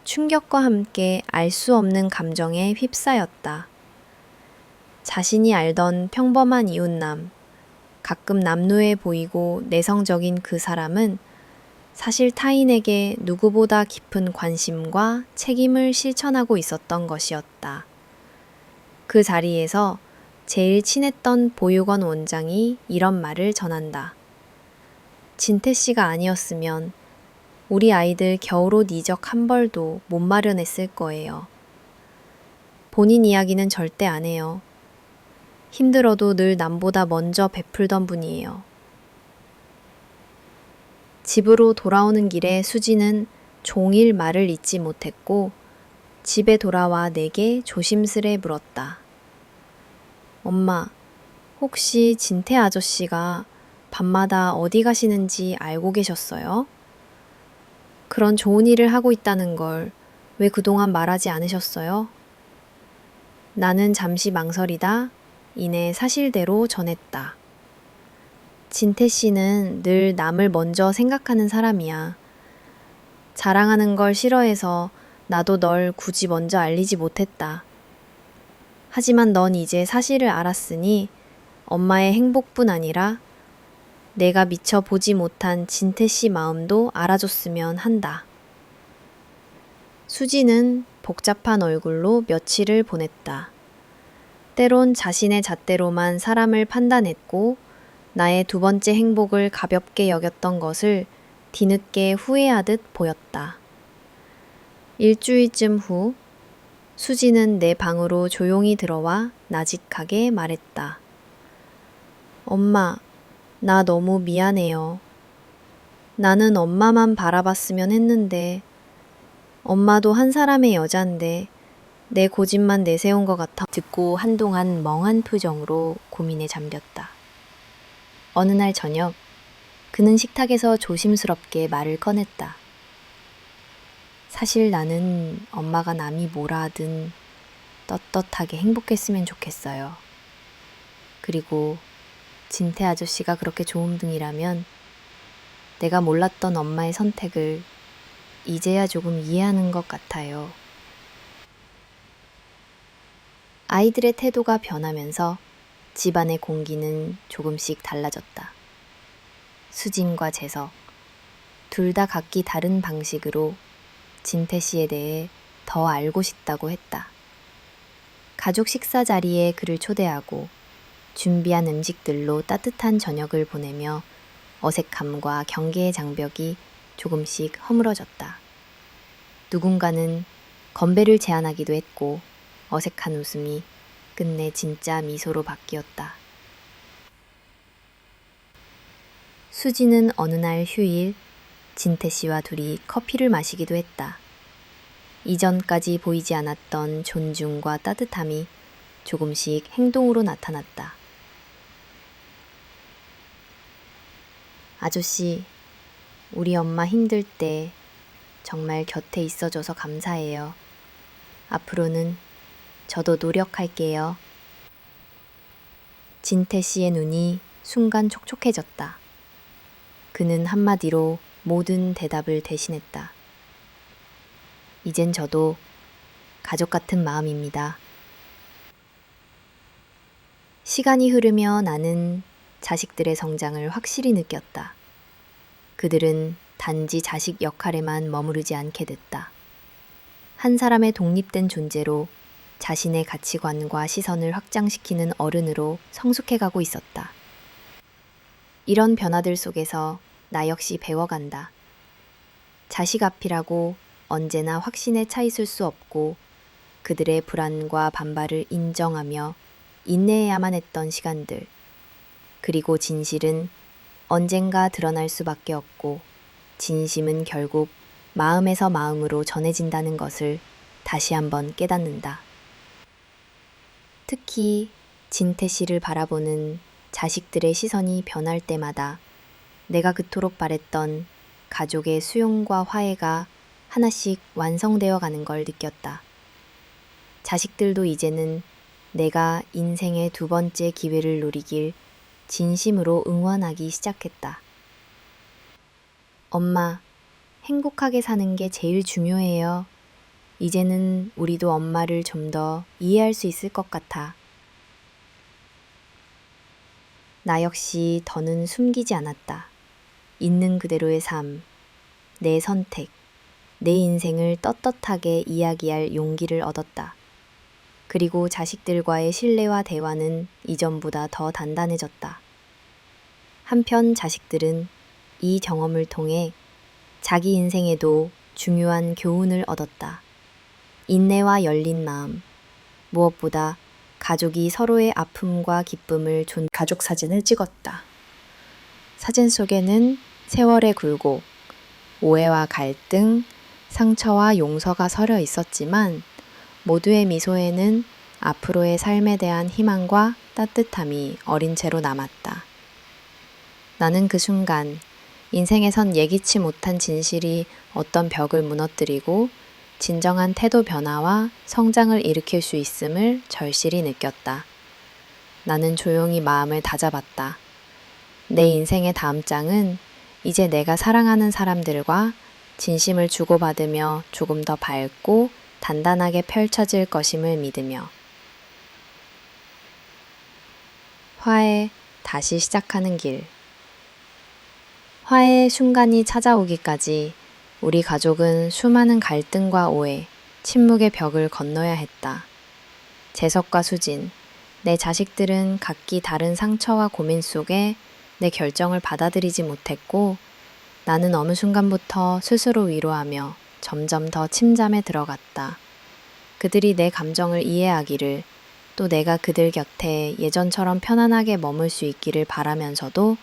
충격과 함께 알 수 없는 감정에 휩싸였다. 자신이 알던 평범한 이웃남, 가끔 남루해 보이고 내성적인 그 사람은 사실 타인에게 누구보다 깊은 관심과 책임을 실천하고 있었던 것이었다. 그 자리에서 제일 친했던 보육원 원장이 이런 말을 전한다. 진태 씨가 아니었으면 우리 아이들 겨울옷 이적 한 벌도 못 마련했을 거예요. 본인 이야기는 절대 안 해요. 힘들어도 늘 남보다 먼저 베풀던 분이에요. 집으로 돌아오는 길에 수지는 종일 말을 잇지 못했고 집에 돌아와 내게 조심스레 물었다. 엄마, 혹시 진태 아저씨가 밤마다 어디 가시는지 알고 계셨어요? 그런 좋은 일을 하고 있다는 걸 왜 그동안 말하지 않으셨어요? 나는 잠시 망설이다 이내 사실대로 전했다. 진태 씨는 늘 남을 먼저 생각하는 사람이야. 자랑하는 걸 싫어해서 나도 널 굳이 먼저 알리지 못했다. 하지만 넌 이제 사실을 알았으니 엄마의 행복뿐 아니라 내가 미처 보지 못한 진태 씨 마음도 알아줬으면 한다. 수지는 복잡한 얼굴로 며칠을 보냈다. 때론 자신의 잣대로만 사람을 판단했고 나의 두 번째 행복을 가볍게 여겼던 것을 뒤늦게 후회하듯 보였다. 일주일쯤 후 수지는 내 방으로 조용히 들어와 나직하게 말했다. 엄마, 나 너무 미안해요. 나는 엄마만 바라봤으면 했는데 엄마도 한 사람의 여잔데 내 고집만 내세운 것 같아. 듣고 한동안 멍한 표정으로 고민에 잠겼다. 어느 날 저녁 그는 식탁에서 조심스럽게 말을 꺼냈다. 사실 나는 엄마가 남이 뭐라 하든 떳떳하게 행복했으면 좋겠어요. 그리고 진태 아저씨가 그렇게 좋음등이라면 내가 몰랐던 엄마의 선택을 이제야 조금 이해하는 것 같아요. 아이들의 태도가 변하면서 집안의 공기는 조금씩 달라졌다. 수진과 재석, 둘 다 각기 다른 방식으로 진태 씨에 대해 더 알고 싶다고 했다. 가족 식사 자리에 그를 초대하고 준비한 음식들로 따뜻한 저녁을 보내며 어색함과 경계의 장벽이 조금씩 허물어졌다. 누군가는 건배를 제안하기도 했고 어색한 웃음이 끝내 진짜 미소로 바뀌었다. 수지는 어느 날 휴일 진태 씨와 둘이 커피를 마시기도 했다. 이전까지 보이지 않았던 존중과 따뜻함이 조금씩 행동으로 나타났다. 아저씨, 우리 엄마 힘들 때 정말 곁에 있어줘서 감사해요. 앞으로는 저도 노력할게요. 진태 씨의 눈이 순간 촉촉해졌다. 그는 한마디로 모든 대답을 대신했다. 이젠 저도 가족 같은 마음입니다. 시간이 흐르며 나는 자식들의 성장을 확실히 느꼈다. 그들은 단지 자식 역할에만 머무르지 않게 됐다. 한 사람의 독립된 존재로 자신의 가치관과 시선을 확장시키는 어른으로 성숙해가고 있었다. 이런 변화들 속에서 나 역시 배워간다. 자식 앞이라고 언제나 확신에 차 있을 수 없고 그들의 불안과 반발을 인정하며 인내해야만 했던 시간들. 그리고 진실은 언젠가 드러날 수밖에 없고 진심은 결국 마음에서 마음으로 전해진다는 것을 다시 한번 깨닫는다. 특히 진태 씨를 바라보는 자식들의 시선이 변할 때마다 내가 그토록 바랬던 가족의 수용과 화해가 하나씩 완성되어 가는 걸 느꼈다. 자식들도 이제는 내가 인생의 두 번째 기회를 누리길 진심으로 응원하기 시작했다. 엄마, 행복하게 사는 게 제일 중요해요. 이제는 우리도 엄마를 좀 더 이해할 수 있을 것 같아. 나 역시 더는 숨기지 않았다. 있는 그대로의 삶, 내 선택, 내 인생을 떳떳하게 이야기할 용기를 얻었다. 그리고 자식들과의 신뢰와 대화는 이전보다 더 단단해졌다. 한편 자식들은 이 경험을 통해 자기 인생에도 중요한 교훈을 얻었다. 인내와 열린 마음, 무엇보다 가족이 서로의 아픔과 기쁨을 가족 사진을 찍었다. 사진 속에는 세월의 굴곡, 오해와 갈등, 상처와 용서가 서려 있었지만 모두의 미소에는 앞으로의 삶에 대한 희망과 따뜻함이 어린 채로 남았다. 나는 그 순간 인생에선 예기치 못한 진실이 어떤 벽을 무너뜨리고 진정한 태도 변화와 성장을 일으킬 수 있음을 절실히 느꼈다. 나는 조용히 마음을 다잡았다. 내 인생의 다음 장은 이제 내가 사랑하는 사람들과 진심을 주고받으며 조금 더 밝고 단단하게 펼쳐질 것임을 믿으며 화해, 다시 시작하는 길. 화해의 순간이 찾아오기까지 우리 가족은 수많은 갈등과 오해, 침묵의 벽을 건너야 했다. 재석과 수진, 내 자식들은 각기 다른 상처와 고민 속에 내 결정을 받아들이지 못했고 나는 어느 순간부터 스스로 위로하며 점점 더 침잠에 들어갔다. 그들이 내 감정을 이해하기를, 또 내가 그들 곁에 예전처럼 편안하게 머물 수 있기를 바라면서도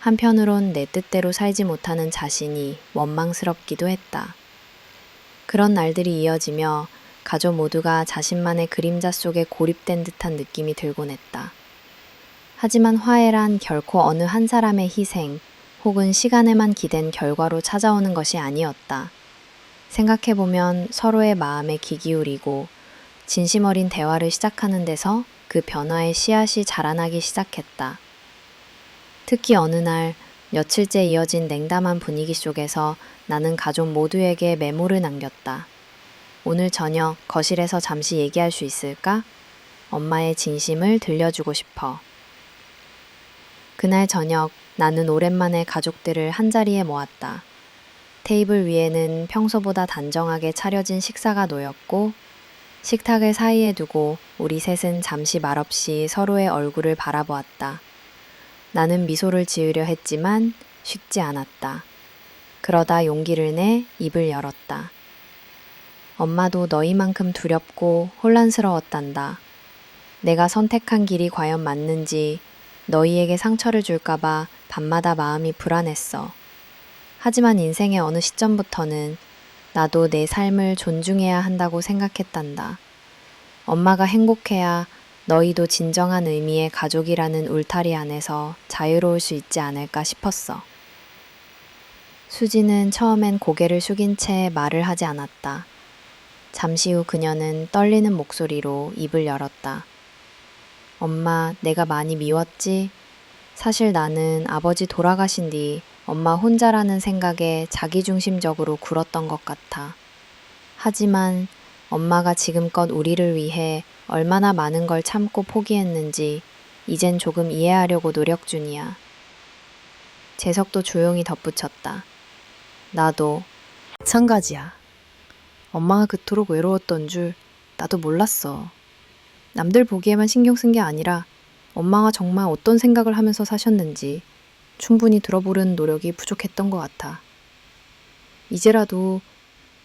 한편으론 내 뜻대로 살지 못하는 자신이 원망스럽기도 했다. 그런 날들이 이어지며 가족 모두가 자신만의 그림자 속에 고립된 듯한 느낌이 들곤 했다. 하지만 화해란 결코 어느 한 사람의 희생 혹은 시간에만 기댄 결과로 찾아오는 것이 아니었다. 생각해보면 서로의 마음에 귀 기울이고 진심 어린 대화를 시작하는 데서 그 변화의 씨앗이 자라나기 시작했다. 특히 어느 날 며칠째 이어진 냉담한 분위기 속에서 나는 가족 모두에게 메모를 남겼다. 오늘 저녁 거실에서 잠시 얘기할 수 있을까? 엄마의 진심을 들려주고 싶어. 그날 저녁 나는 오랜만에 가족들을 한자리에 모았다. 테이블 위에는 평소보다 단정하게 차려진 식사가 놓였고 식탁을 사이에 두고 우리 셋은 잠시 말없이 서로의 얼굴을 바라보았다. 나는 미소를 지으려 했지만 쉽지 않았다. 그러다 용기를 내 입을 열었다. 엄마도 너희만큼 두렵고 혼란스러웠단다. 내가 선택한 길이 과연 맞는지 너희에게 상처를 줄까봐 밤마다 마음이 불안했어. 하지만 인생의 어느 시점부터는 나도 내 삶을 존중해야 한다고 생각했단다. 엄마가 행복해야 너희도 진정한 의미의 가족이라는 울타리 안에서 자유로울 수 있지 않을까 싶었어. 수지는 처음엔 고개를 숙인 채 말을 하지 않았다. 잠시 후 그녀는 떨리는 목소리로 입을 열었다. 엄마, 내가 많이 미웠지? 사실 나는 아버지 돌아가신 뒤 엄마 혼자라는 생각에 자기중심적으로 굴었던 것 같아. 하지만 엄마가 지금껏 우리를 위해 얼마나 많은 걸 참고 포기했는지 이젠 조금 이해하려고 노력 중이야. 재석도 조용히 덧붙였다. 나도 마찬가지야. 엄마가 그토록 외로웠던 줄 나도 몰랐어. 남들 보기에만 신경 쓴 게 아니라 엄마가 정말 어떤 생각을 하면서 사셨는지 충분히 들어보려는 노력이 부족했던 것 같아. 이제라도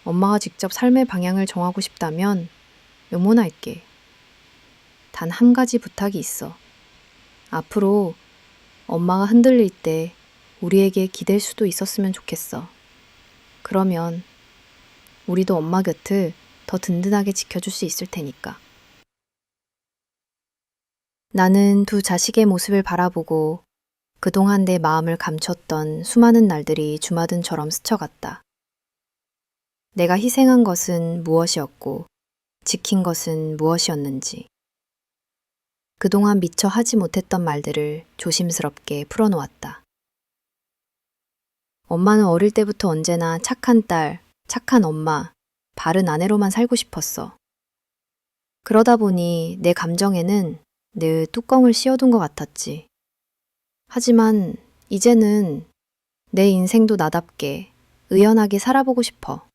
엄마가 직접 삶의 방향을 정하고 싶다면 응원할게. 단 한 가지 부탁이 있어. 앞으로 엄마가 흔들릴 때 우리에게 기댈 수도 있었으면 좋겠어. 그러면 우리도 엄마 곁을 더 든든하게 지켜줄 수 있을 테니까. 나는 두 자식의 모습을 바라보고 그동안 내 마음을 감췄던 수많은 날들이 주마등처럼 스쳐갔다. 내가 희생한 것은 무엇이었고, 지킨 것은 무엇이었는지. 그동안 미처 하지 못했던 말들을 조심스럽게 풀어놓았다. 엄마는 어릴 때부터 언제나 착한 딸, 착한 엄마, 바른 아내로만 살고 싶었어. 그러다 보니 내 감정에는 늘 뚜껑을 씌워둔 것 같았지. 하지만 이제는 내 인생도 나답게 의연하게 살아보고 싶어.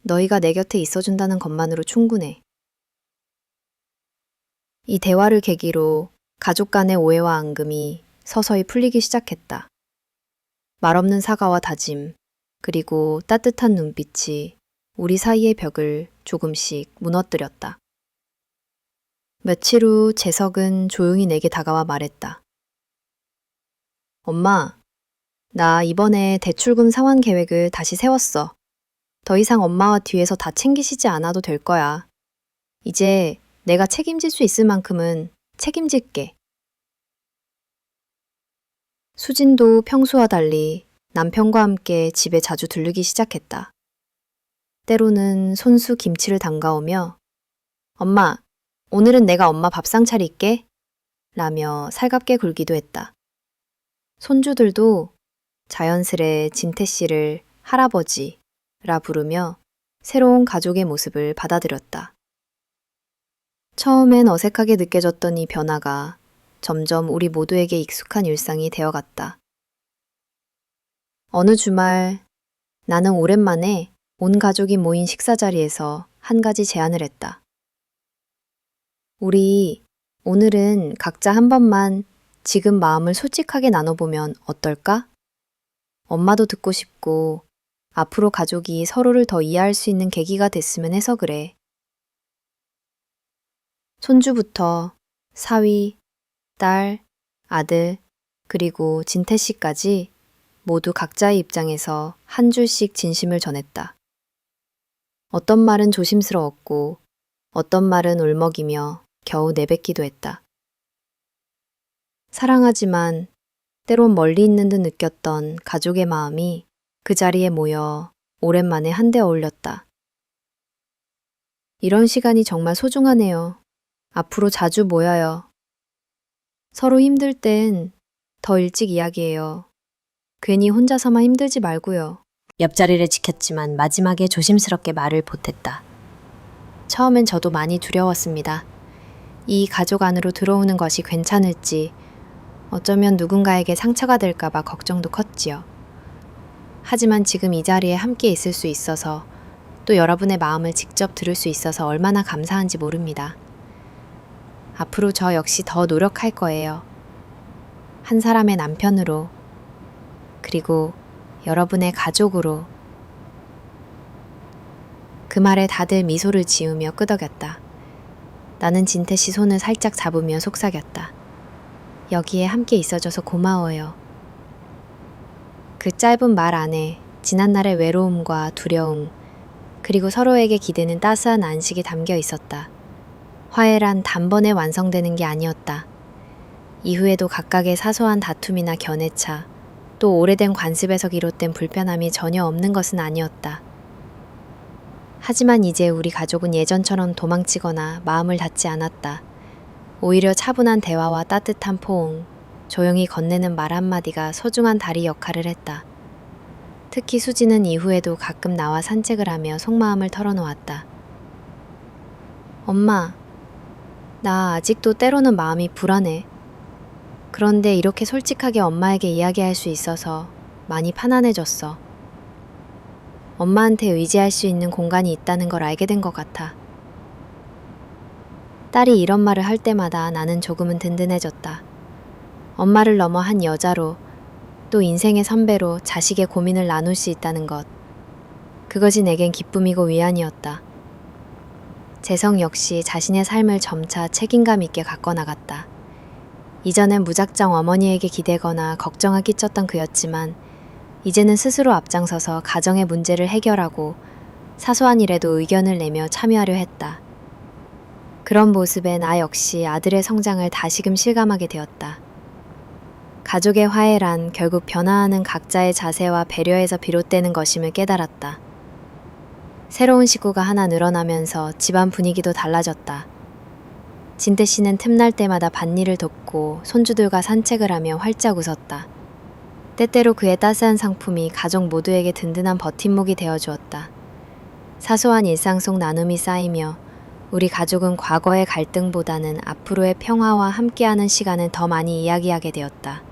너희가 내 곁에 있어준다는 것만으로 충분해. 이 대화를 계기로 가족 간의 오해와 앙금이 서서히 풀리기 시작했다. 말없는 사과와 다짐, 그리고 따뜻한 눈빛이 우리 사이의 벽을 조금씩 무너뜨렸다. 며칠 후 재석은 조용히 내게 다가와 말했다. 엄마, 나 이번에 대출금 상환 계획을 다시 세웠어. 더 이상 엄마와 뒤에서 다 챙기시지 않아도 될 거야. 이제 내가 책임질 수 있을 만큼은 책임질게. 수진도 평소와 달리 남편과 함께 집에 자주 들르기 시작했다. 때로는 손수 김치를 담가오며 엄마, 오늘은 내가 엄마 밥상 차릴게 라며 살갑게 굴기도 했다. 손주들도 자연스레 진태 씨를 할아버지라 부르며 새로운 가족의 모습을 받아들였다. 처음엔 어색하게 느껴졌던 이 변화가 점점 우리 모두에게 익숙한 일상이 되어갔다. 어느 주말 나는 오랜만에 온 가족이 모인 식사 자리에서 한 가지 제안을 했다. 우리 오늘은 각자 한 번만 지금 마음을 솔직하게 나눠보면 어떨까? 엄마도 듣고 싶고 앞으로 가족이 서로를 더 이해할 수 있는 계기가 됐으면 해서 그래. 손주부터 사위, 딸, 아들, 그리고 진태 씨까지 모두 각자의 입장에서 한 줄씩 진심을 전했다. 어떤 말은 조심스러웠고 어떤 말은 울먹이며 겨우 내뱉기도 했다. 사랑하지만 때론 멀리 있는 듯 느꼈던 가족의 마음이 그 자리에 모여 오랜만에 한데 어울렸다. 이런 시간이 정말 소중하네요. 앞으로 자주 모여요. 서로 힘들 땐 더 일찍 이야기해요. 괜히 혼자서만 힘들지 말고요. 옆자리를 지켰지만 마지막에 조심스럽게 말을 보탰다. 처음엔 저도 많이 두려웠습니다. 이 가족 안으로 들어오는 것이 괜찮을지, 어쩌면 누군가에게 상처가 될까봐 걱정도 컸지요. 하지만 지금 이 자리에 함께 있을 수 있어서 또 여러분의 마음을 직접 들을 수 있어서 얼마나 감사한지 모릅니다. 앞으로 저 역시 더 노력할 거예요. 한 사람의 남편으로, 그리고 여러분의 가족으로. 그 말에 다들 미소를 지으며 끄덕였다. 나는 진태 씨 손을 살짝 잡으며 속삭였다. 여기에 함께 있어줘서 고마워요. 그 짧은 말 안에 지난날의 외로움과 두려움, 그리고 서로에게 기대는 따스한 안식이 담겨 있었다. 화해란 단번에 완성되는 게 아니었다. 이후에도 각각의 사소한 다툼이나 견해차, 또 오래된 관습에서 비롯된 불편함이 전혀 없는 것은 아니었다. 하지만 이제 우리 가족은 예전처럼 도망치거나 마음을 닫지 않았다. 오히려 차분한 대화와 따뜻한 포옹, 조용히 건네는 말 한마디가 소중한 다리 역할을 했다. 특히 수지는 이후에도 가끔 나와 산책을 하며 속마음을 털어놓았다. 엄마, 나 아직도 때로는 마음이 불안해. 그런데 이렇게 솔직하게 엄마에게 이야기할 수 있어서 많이 편안해졌어. 엄마한테 의지할 수 있는 공간이 있다는 걸 알게 된 것 같아. 딸이 이런 말을 할 때마다 나는 조금은 든든해졌다. 엄마를 넘어 한 여자로, 또 인생의 선배로 자식의 고민을 나눌 수 있다는 것. 그것이 내겐 기쁨이고 위안이었다. 재성 역시 자신의 삶을 점차 책임감 있게 가꿔나갔다. 이전엔 무작정 어머니에게 기대거나 걱정을 끼쳤던 그였지만 이제는 스스로 앞장서서 가정의 문제를 해결하고 사소한 일에도 의견을 내며 참여하려 했다. 그런 모습에 나 역시 아들의 성장을 다시금 실감하게 되었다. 가족의 화해란 결국 변화하는 각자의 자세와 배려에서 비롯되는 것임을 깨달았다. 새로운 식구가 하나 늘어나면서 집안 분위기도 달라졌다. 진태 씨는 틈날 때마다 밭일을 돕고 손주들과 산책을 하며 활짝 웃었다. 때때로 그의 따스한 상품이 가족 모두에게 든든한 버팀목이 되어주었다. 사소한 일상 속 나눔이 쌓이며 우리 가족은 과거의 갈등보다는 앞으로의 평화와 함께하는 시간을 더 많이 이야기하게 되었다.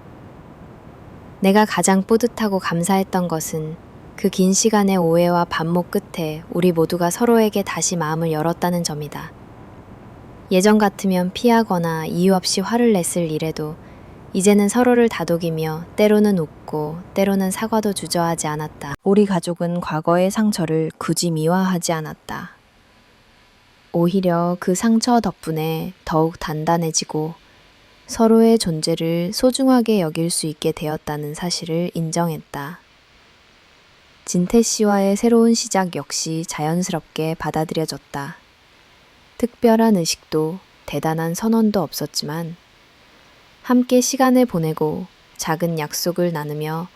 내가 가장 뿌듯하고 감사했던 것은 그 긴 시간의 오해와 반목 끝에 우리 모두가 서로에게 다시 마음을 열었다는 점이다. 예전 같으면 피하거나 이유 없이 화를 냈을 일에도 이제는 서로를 다독이며 때로는 웃고 때로는 사과도 주저하지 않았다. 우리 가족은 과거의 상처를 굳이 미화하지 않았다. 오히려 그 상처 덕분에 더욱 단단해지고 서로의 존재를 소중하게 여길 수 있게 되었다는 사실을 인정했다. 진태 씨와의 새로운 시작 역시 자연스럽게 받아들여졌다. 특별한 의식도 대단한 선언도 없었지만 함께 시간을 보내고 작은 약속을 나누며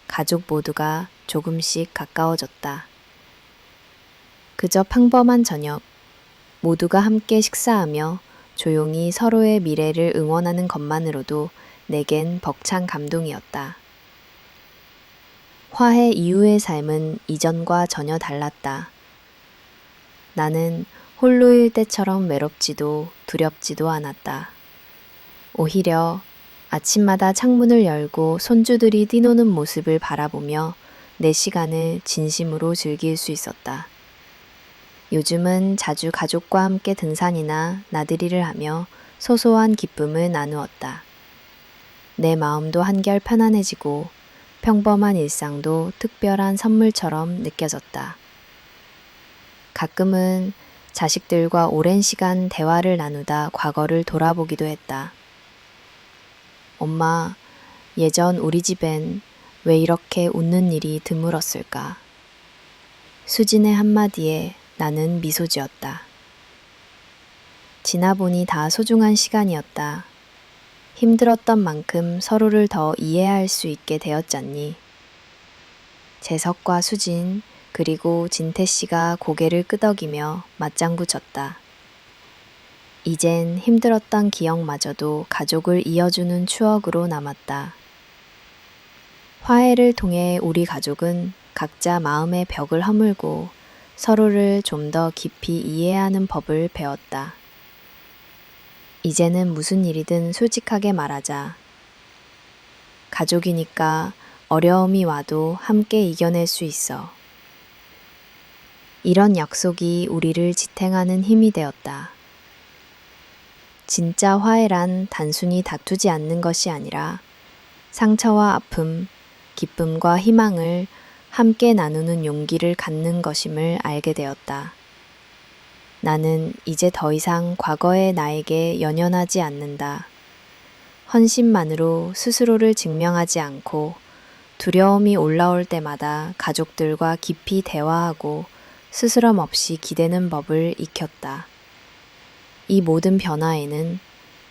가족 모두가 조금씩 가까워졌다. 그저 평범한 저녁, 모두가 함께 식사하며 조용히 서로의 미래를 응원하는 것만으로도 내겐 벅찬 감동이었다. 화해 이후의 삶은 이전과 전혀 달랐다. 나는 홀로일 때처럼 외롭지도 두렵지도 않았다. 오히려 아침마다 창문을 열고 손주들이 뛰노는 모습을 바라보며 내 시간을 진심으로 즐길 수 있었다. 요즘은 자주 가족과 함께 등산이나 나들이를 하며 소소한 기쁨을 나누었다. 내 마음도 한결 편안해지고 평범한 일상도 특별한 선물처럼 느껴졌다. 가끔은 자식들과 오랜 시간 대화를 나누다 과거를 돌아보기도 했다. 엄마, 예전 우리 집엔 왜 이렇게 웃는 일이 드물었을까? 수진의 한마디에 나는 미소 지었다. 지나보니 다 소중한 시간이었다. 힘들었던 만큼 서로를 더 이해할 수 있게 되었잖니. 재석과 수진, 그리고 진태 씨가 고개를 끄덕이며 맞장구 쳤다. 이젠 힘들었던 기억마저도 가족을 이어주는 추억으로 남았다. 화해를 통해 우리 가족은 각자 마음의 벽을 허물고 서로를 좀 더 깊이 이해하는 법을 배웠다. 이제는 무슨 일이든 솔직하게 말하자. 가족이니까 어려움이 와도 함께 이겨낼 수 있어. 이런 약속이 우리를 지탱하는 힘이 되었다. 진짜 화해란 단순히 다투지 않는 것이 아니라 상처와 아픔, 기쁨과 희망을 함께 나누는 용기를 갖는 것임을 알게 되었다. 나는 이제 더 이상 과거의 나에게 연연하지 않는다. 헌신만으로 스스로를 증명하지 않고 두려움이 올라올 때마다 가족들과 깊이 대화하고 스스럼 없이 기대는 법을 익혔다. 이 모든 변화에는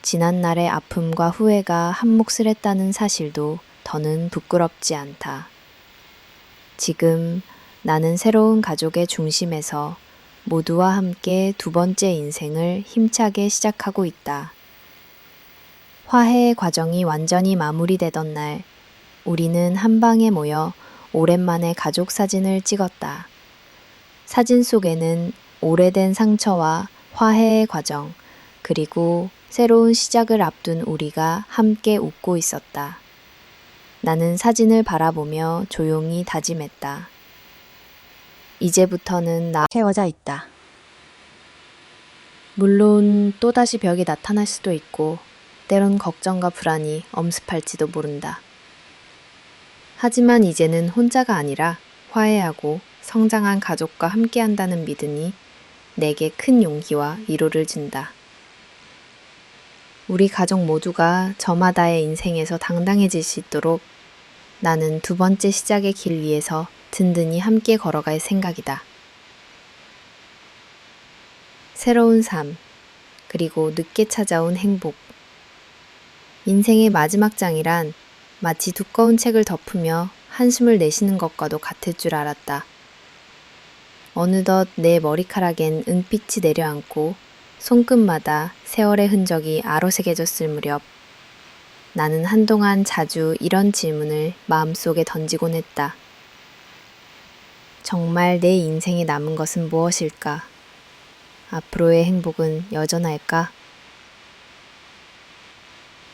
지난날의 아픔과 후회가 한 몫을 했다는 사실도 더는 부끄럽지 않다. 지금 나는 새로운 가족의 중심에서 모두와 함께 두 번째 인생을 힘차게 시작하고 있다. 화해의 과정이 완전히 마무리되던 날, 우리는 한 방에 모여 오랜만에 가족 사진을 찍었다. 사진 속에는 오래된 상처와 화해의 과정, 그리고 새로운 시작을 앞둔 우리가 함께 웃고 있었다. 나는 사진을 바라보며 조용히 다짐했다. 이제부터는 나 채워져 있다. 물론 또다시 벽이 나타날 수도 있고 때론 걱정과 불안이 엄습할지도 모른다. 하지만 이제는 혼자가 아니라 화해하고 성장한 가족과 함께한다는 믿음이 내게 큰 용기와 위로를 준다. 우리 가족 모두가 저마다의 인생에서 당당해질 수 있도록 나는 두 번째 시작의 길 위에서 든든히 함께 걸어갈 생각이다. 새로운 삶, 그리고 늦게 찾아온 행복. 인생의 마지막 장이란 마치 두꺼운 책을 덮으며 한숨을 내쉬는 것과도 같을 줄 알았다. 어느덧 내 머리카락엔 은빛이 내려앉고 손끝마다 세월의 흔적이 아로새겨졌을 무렵 나는 한동안 자주 이런 질문을 마음속에 던지곤 했다. 정말 내 인생에 남은 것은 무엇일까? 앞으로의 행복은 여전할까?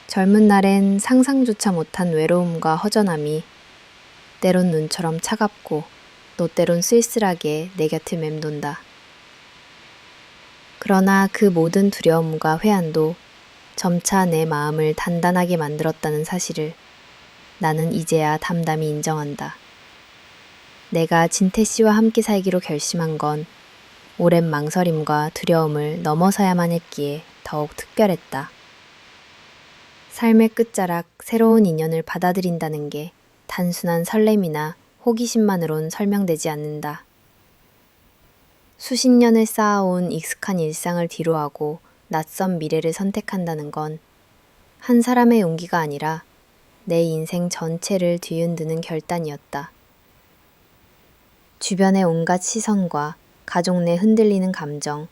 젊은 날엔 상상조차 못한 외로움과 허전함이 때론 눈처럼 차갑고 또 때론 쓸쓸하게 내 곁을 맴돈다. 그러나 그 모든 두려움과 회한도 점차 내 마음을 단단하게 만들었다는 사실을 나는 이제야 담담히 인정한다. 내가 진태 씨와 함께 살기로 결심한 건 오랜 망설임과 두려움을 넘어서야만 했기에 더욱 특별했다. 삶의 끝자락 새로운 인연을 받아들인다는 게 단순한 설렘이나 호기심만으론 설명되지 않는다. 수십 년을 쌓아온 익숙한 일상을 뒤로하고 낯선 미래를 선택한다는 건 한 사람의 용기가 아니라 내 인생 전체를 뒤흔드는 결단이었다. 주변의 온갖 시선과 가족 내 흔들리는 감정,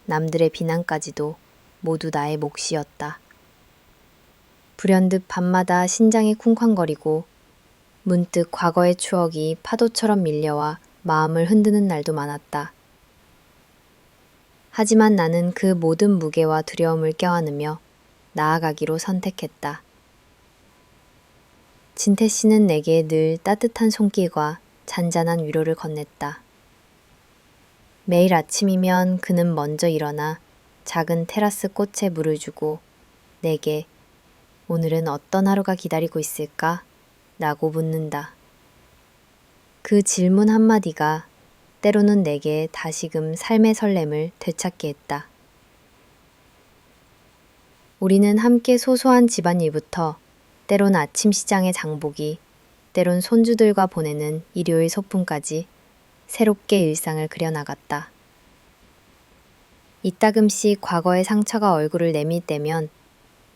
남들의 비난까지도 모두 나의 몫이었다. 불현듯 밤마다 심장이 쿵쾅거리고 문득 과거의 추억이 파도처럼 밀려와 마음을 흔드는 날도 많았다. 하지만 나는 그 모든 무게와 두려움을 껴안으며 나아가기로 선택했다. 진태 씨는 내게 늘 따뜻한 손길과 잔잔한 위로를 건넸다. 매일 아침이면 그는 먼저 일어나 작은 테라스 꽃에 물을 주고 내게 오늘은 어떤 하루가 기다리고 있을까? 라고 묻는다. 그 질문 한마디가 때로는 내게 다시금 삶의 설렘을 되찾게 했다. 우리는 함께 소소한 집안일부터 때론 아침 시장의 장보기, 때론 손주들과 보내는 일요일 소풍까지 새롭게 일상을 그려나갔다. 이따금씩 과거의 상처가 얼굴을 내밀 때면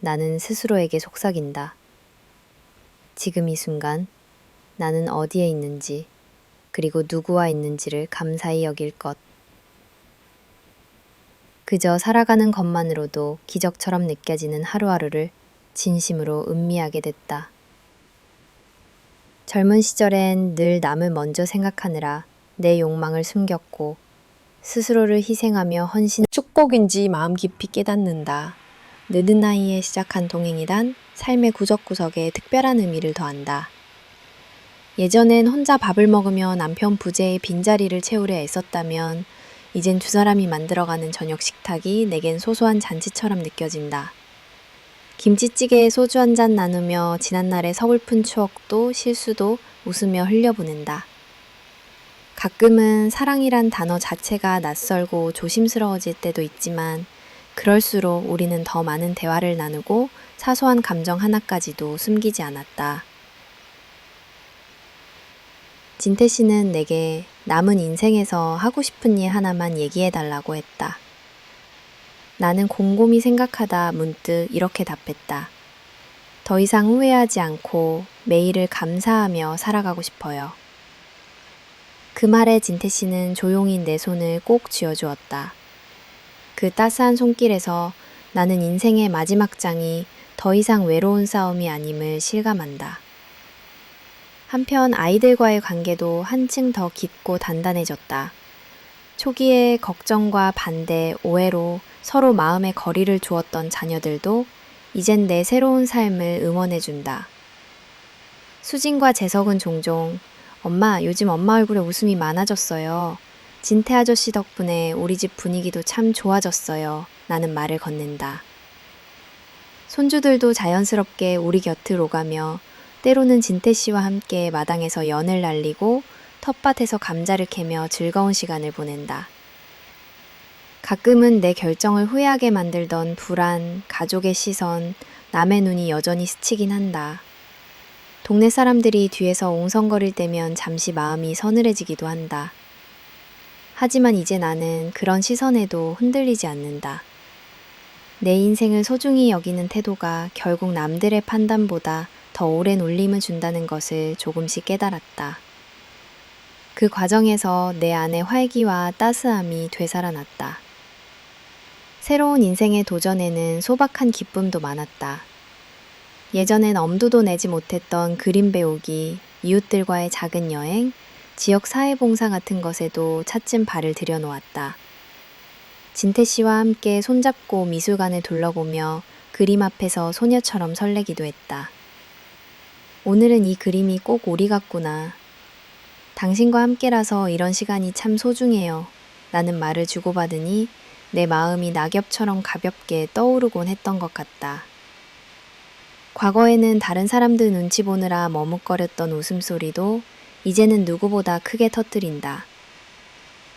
나는 스스로에게 속삭인다. 지금 이 순간 나는 어디에 있는지 그리고 누구와 있는지를 감사히 여길 것. 그저 살아가는 것만으로도 기적처럼 느껴지는 하루하루를 진심으로 음미하게 됐다. 젊은 시절엔 늘 남을 먼저 생각하느라 내 욕망을 숨겼고 스스로를 희생하며 축복인지 마음 깊이 깨닫는다. 늦은 나이에 시작한 동행이란 삶의 구석구석에 특별한 의미를 더한다. 예전엔 혼자 밥을 먹으며 남편 부재의 빈자리를 채우려 애썼다면 이젠 두 사람이 만들어가는 저녁 식탁이 내겐 소소한 잔치처럼 느껴진다. 김치찌개에 소주 한 잔 나누며 지난날의 서글픈 추억도 실수도 웃으며 흘려보낸다. 가끔은 사랑이란 단어 자체가 낯설고 조심스러워질 때도 있지만 그럴수록 우리는 더 많은 대화를 나누고 사소한 감정 하나까지도 숨기지 않았다. 진태 씨는 내게 남은 인생에서 하고 싶은 일 하나만 얘기해달라고 했다. 나는 곰곰이 생각하다 문득 이렇게 답했다. 더 이상 후회하지 않고 매일을 감사하며 살아가고 싶어요. 그 말에 진태 씨는 조용히 내 손을 꼭 쥐어주었다. 그 따스한 손길에서 나는 인생의 마지막 장이 더 이상 외로운 싸움이 아님을 실감한다. 한편 아이들과의 관계도 한층 더 깊고 단단해졌다. 초기에 걱정과 반대, 오해로 서로 마음의 거리를 두었던 자녀들도 이젠 내 새로운 삶을 응원해준다. 수진과 재석은 종종 엄마, 요즘 엄마 얼굴에 웃음이 많아졌어요. 진태 아저씨 덕분에 우리 집 분위기도 참 좋아졌어요. 라는 말을 건넨다. 손주들도 자연스럽게 우리 곁을 오가며 때로는 진태 씨와 함께 마당에서 연을 날리고 텃밭에서 감자를 캐며 즐거운 시간을 보낸다. 가끔은 내 결정을 후회하게 만들던 불안, 가족의 시선, 남의 눈이 여전히 스치긴 한다. 동네 사람들이 뒤에서 옹성거릴 때면 잠시 마음이 서늘해지기도 한다. 하지만 이제 나는 그런 시선에도 흔들리지 않는다. 내 인생을 소중히 여기는 태도가 결국 남들의 판단보다 더 오랜 울림을 준다는 것을 조금씩 깨달았다. 그 과정에서 내 안의 활기와 따스함이 되살아났다. 새로운 인생의 도전에는 소박한 기쁨도 많았다. 예전엔 엄두도 내지 못했던 그림 배우기, 이웃들과의 작은 여행, 지역 사회봉사 같은 것에도 차츰 발을 들여놓았다. 진태 씨와 함께 손잡고 미술관을 둘러보며 그림 앞에서 소녀처럼 설레기도 했다. 오늘은 이 그림이 꼭 우리 같구나. 당신과 함께라서 이런 시간이 참 소중해요. 라는 말을 주고받으니 내 마음이 낙엽처럼 가볍게 떠오르곤 했던 것 같다. 과거에는 다른 사람들 눈치 보느라 머뭇거렸던 웃음소리도 이제는 누구보다 크게 터뜨린다.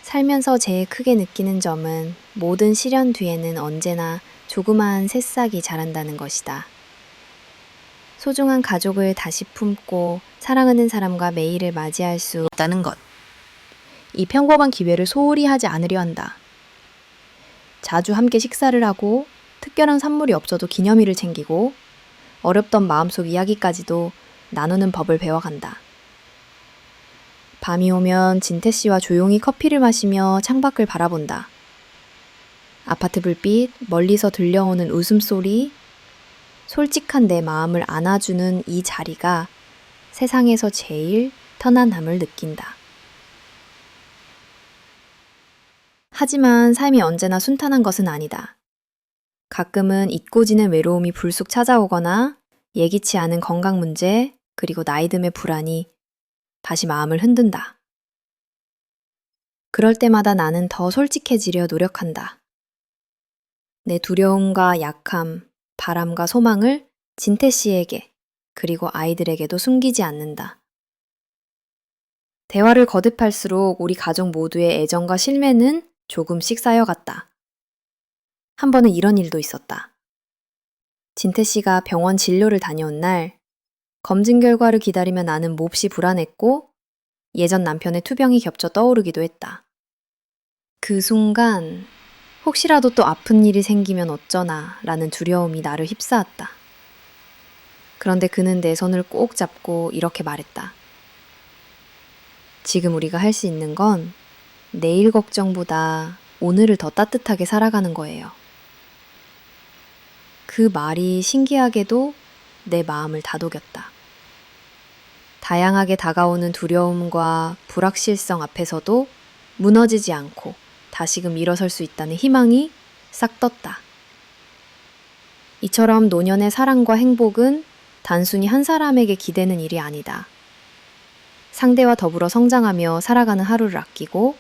살면서 제일 크게 느끼는 점은 모든 시련 뒤에는 언제나 조그마한 새싹이 자란다는 것이다. 소중한 가족을 다시 품고 사랑하는 사람과 매일을 맞이할 수 없다는 것. 이 평범한 기회를 소홀히 하지 않으려 한다. 자주 함께 식사를 하고 특별한 선물이 없어도 기념일을 챙기고 어렵던 마음속 이야기까지도 나누는 법을 배워간다. 밤이 오면 진태 씨와 조용히 커피를 마시며 창밖을 바라본다. 아파트 불빛, 멀리서 들려오는 웃음소리, 솔직한 내 마음을 안아주는 이 자리가 세상에서 제일 편안함을 느낀다. 하지만 삶이 언제나 순탄한 것은 아니다. 가끔은 잊고 지낸 외로움이 불쑥 찾아오거나 예기치 않은 건강 문제, 그리고 나이 듦의 불안이 다시 마음을 흔든다. 그럴 때마다 나는 더 솔직해지려 노력한다. 내 두려움과 약함, 바람과 소망을 진태 씨에게 그리고 아이들에게도 숨기지 않는다. 대화를 거듭할수록 우리 가족 모두의 애정과 신뢰는 조금씩 쌓여갔다. 한 번은 이런 일도 있었다. 진태 씨가 병원 진료를 다녀온 날 검진 결과를 기다리며 나는 몹시 불안했고 예전 남편의 투병이 겹쳐 떠오르기도 했다. 그 순간 혹시라도 또 아픈 일이 생기면 어쩌나 라는 두려움이 나를 휩싸았다. 그런데 그는 내 손을 꼭 잡고 이렇게 말했다. 지금 우리가 할 수 있는 건 내일 걱정보다 오늘을 더 따뜻하게 살아가는 거예요. 그 말이 신기하게도 내 마음을 다독였다. 다양하게 다가오는 두려움과 불확실성 앞에서도 무너지지 않고 다시금 일어설 수 있다는 희망이 싹 떴다. 이처럼 노년의 사랑과 행복은 단순히 한 사람에게 기대는 일이 아니다. 상대와 더불어 성장하며 살아가는 하루를 아끼고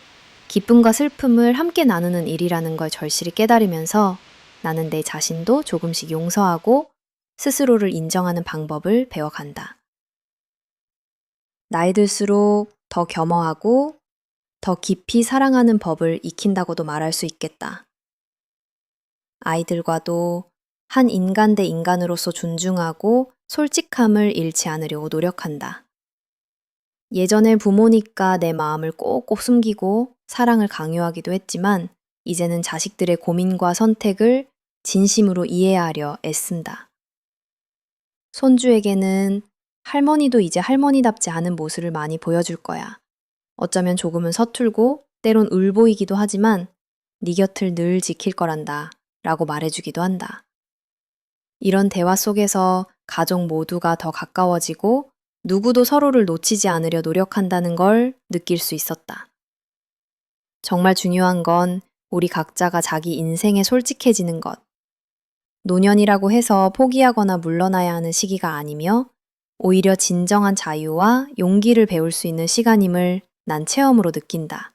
기쁨과 슬픔을 함께 나누는 일이라는 걸 절실히 깨달으면서 나는 내 자신도 조금씩 용서하고 스스로를 인정하는 방법을 배워간다. 나이 들수록 더 겸허하고 더 깊이 사랑하는 법을 익힌다고도 말할 수 있겠다. 아이들과도 한 인간 대 인간으로서 존중하고 솔직함을 잃지 않으려고 노력한다. 예전에 부모니까 내 마음을 꼭꼭 숨기고 사랑을 강요하기도 했지만 이제는 자식들의 고민과 선택을 진심으로 이해하려 애쓴다. 손주에게는 할머니도 이제 할머니답지 않은 모습을 많이 보여줄 거야. 어쩌면 조금은 서툴고 때론 울보이기도 하지만 네 곁을 늘 지킬 거란다 라고 말해주기도 한다. 이런 대화 속에서 가족 모두가 더 가까워지고 누구도 서로를 놓치지 않으려 노력한다는 걸 느낄 수 있었다. 정말 중요한 건 우리 각자가 자기 인생에 솔직해지는 것. 노년이라고 해서 포기하거나 물러나야 하는 시기가 아니며 오히려 진정한 자유와 용기를 배울 수 있는 시간임을 난 체험으로 느낀다.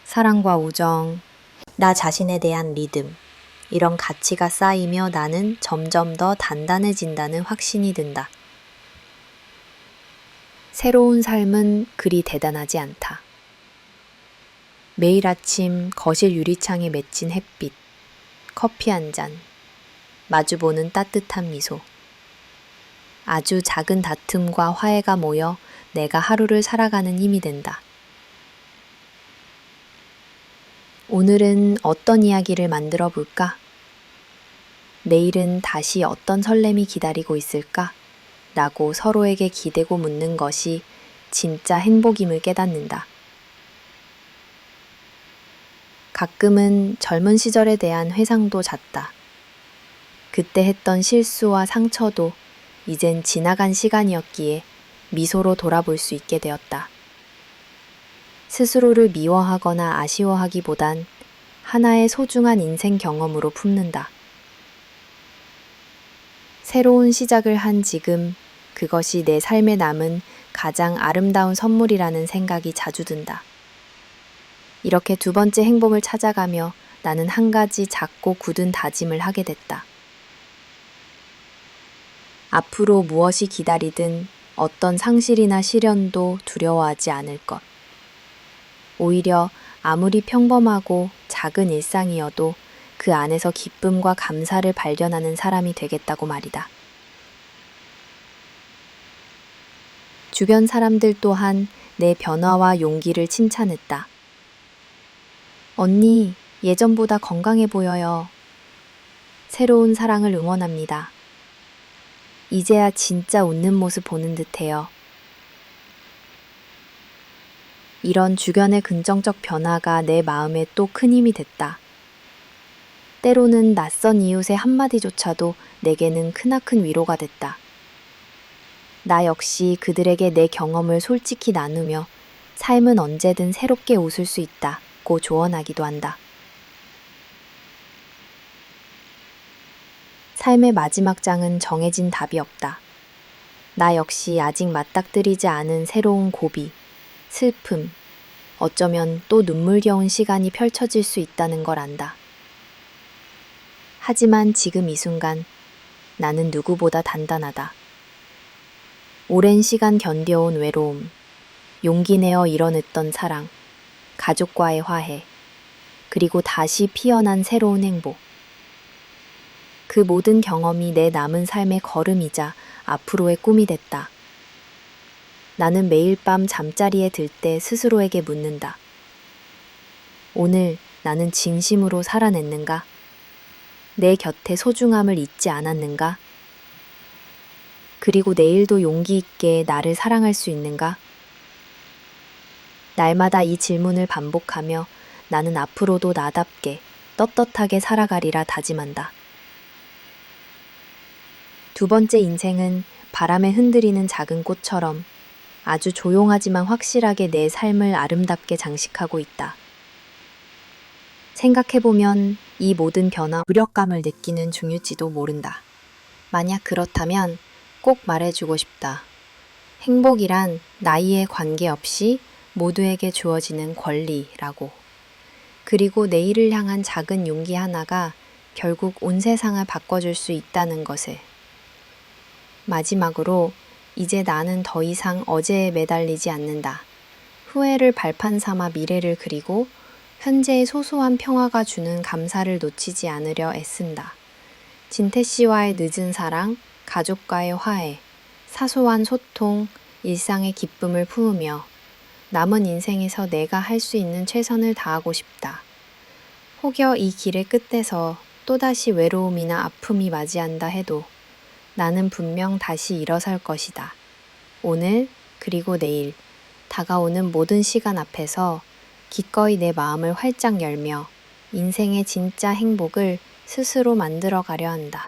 사랑과 우정, 나 자신에 대한 리듬, 이런 가치가 쌓이며 나는 점점 더 단단해진다는 확신이 든다. 새로운 삶은 그리 대단하지 않다. 매일 아침 거실 유리창에 맺힌 햇빛, 커피 한 잔, 마주보는 따뜻한 미소. 아주 작은 다툼과 화해가 모여 내가 하루를 살아가는 힘이 된다. 오늘은 어떤 이야기를 만들어 볼까? 내일은 다시 어떤 설렘이 기다리고 있을까? 라고 서로에게 기대고 묻는 것이 진짜 행복임을 깨닫는다. 가끔은 젊은 시절에 대한 회상도 잦다. 그때 했던 실수와 상처도 이젠 지나간 시간이었기에 미소로 돌아볼 수 있게 되었다. 스스로를 미워하거나 아쉬워하기보단 하나의 소중한 인생 경험으로 품는다. 새로운 시작을 한 지금 그것이 내 삶에 남은 가장 아름다운 선물이라는 생각이 자주 든다. 이렇게 두 번째 행복을 찾아가며 나는 한 가지 작고 굳은 다짐을 하게 됐다. 앞으로 무엇이 기다리든 어떤 상실이나 시련도 두려워하지 않을 것. 오히려 아무리 평범하고 작은 일상이어도 그 안에서 기쁨과 감사를 발견하는 사람이 되겠다고 말이다. 주변 사람들 또한 내 변화와 용기를 칭찬했다. 언니, 예전보다 건강해 보여요. 새로운 사랑을 응원합니다. 이제야 진짜 웃는 모습 보는 듯해요. 이런 주변의 긍정적 변화가 내 마음에 또 큰 힘이 됐다. 때로는 낯선 이웃의 한마디조차도 내게는 크나큰 위로가 됐다. 나 역시 그들에게 내 경험을 솔직히 나누며 삶은 언제든 새롭게 웃을 수 있다고 조언하기도 한다. 삶의 마지막 장은 정해진 답이 없다. 나 역시 아직 맞닥뜨리지 않은 새로운 고비, 슬픔, 어쩌면 또 눈물겨운 시간이 펼쳐질 수 있다는 걸 안다. 하지만 지금 이 순간 나는 누구보다 단단하다. 오랜 시간 견뎌온 외로움, 용기 내어 이뤄냈던 사랑, 가족과의 화해, 그리고 다시 피어난 새로운 행복. 그 모든 경험이 내 남은 삶의 걸음이자 앞으로의 꿈이 됐다. 나는 매일 밤 잠자리에 들 때 스스로에게 묻는다. 오늘 나는 진심으로 살아냈는가? 내 곁에 소중함을 잊지 않았는가? 그리고 내일도 용기 있게 나를 사랑할 수 있는가? 날마다 이 질문을 반복하며 나는 앞으로도 나답게 떳떳하게 살아가리라 다짐한다. 두 번째 인생은 바람에 흔들리는 작은 꽃처럼 아주 조용하지만 확실하게 내 삶을 아름답게 장식하고 있다. 생각해보면 이 모든 변화, 무력감을 느끼는 중일지도 모른다. 만약 그렇다면 꼭 말해주고 싶다. 행복이란 나이에 관계없이 모두에게 주어지는 권리라고. 그리고 내일을 향한 작은 용기 하나가 결국 온 세상을 바꿔줄 수 있다는 것을. 마지막으로 이제 나는 더 이상 어제에 매달리지 않는다. 후회를 발판 삼아 미래를 그리고 현재의 소소한 평화가 주는 감사를 놓치지 않으려 애쓴다. 진태 씨와의 늦은 사랑, 가족과의 화해, 사소한 소통, 일상의 기쁨을 품으며 남은 인생에서 내가 할 수 있는 최선을 다하고 싶다. 혹여 이 길의 끝에서 또다시 외로움이나 아픔이 맞이한다 해도 나는 분명 다시 일어설 것이다. 오늘 그리고 내일 다가오는 모든 시간 앞에서 기꺼이 내 마음을 활짝 열며 인생의 진짜 행복을 스스로 만들어 가려 한다.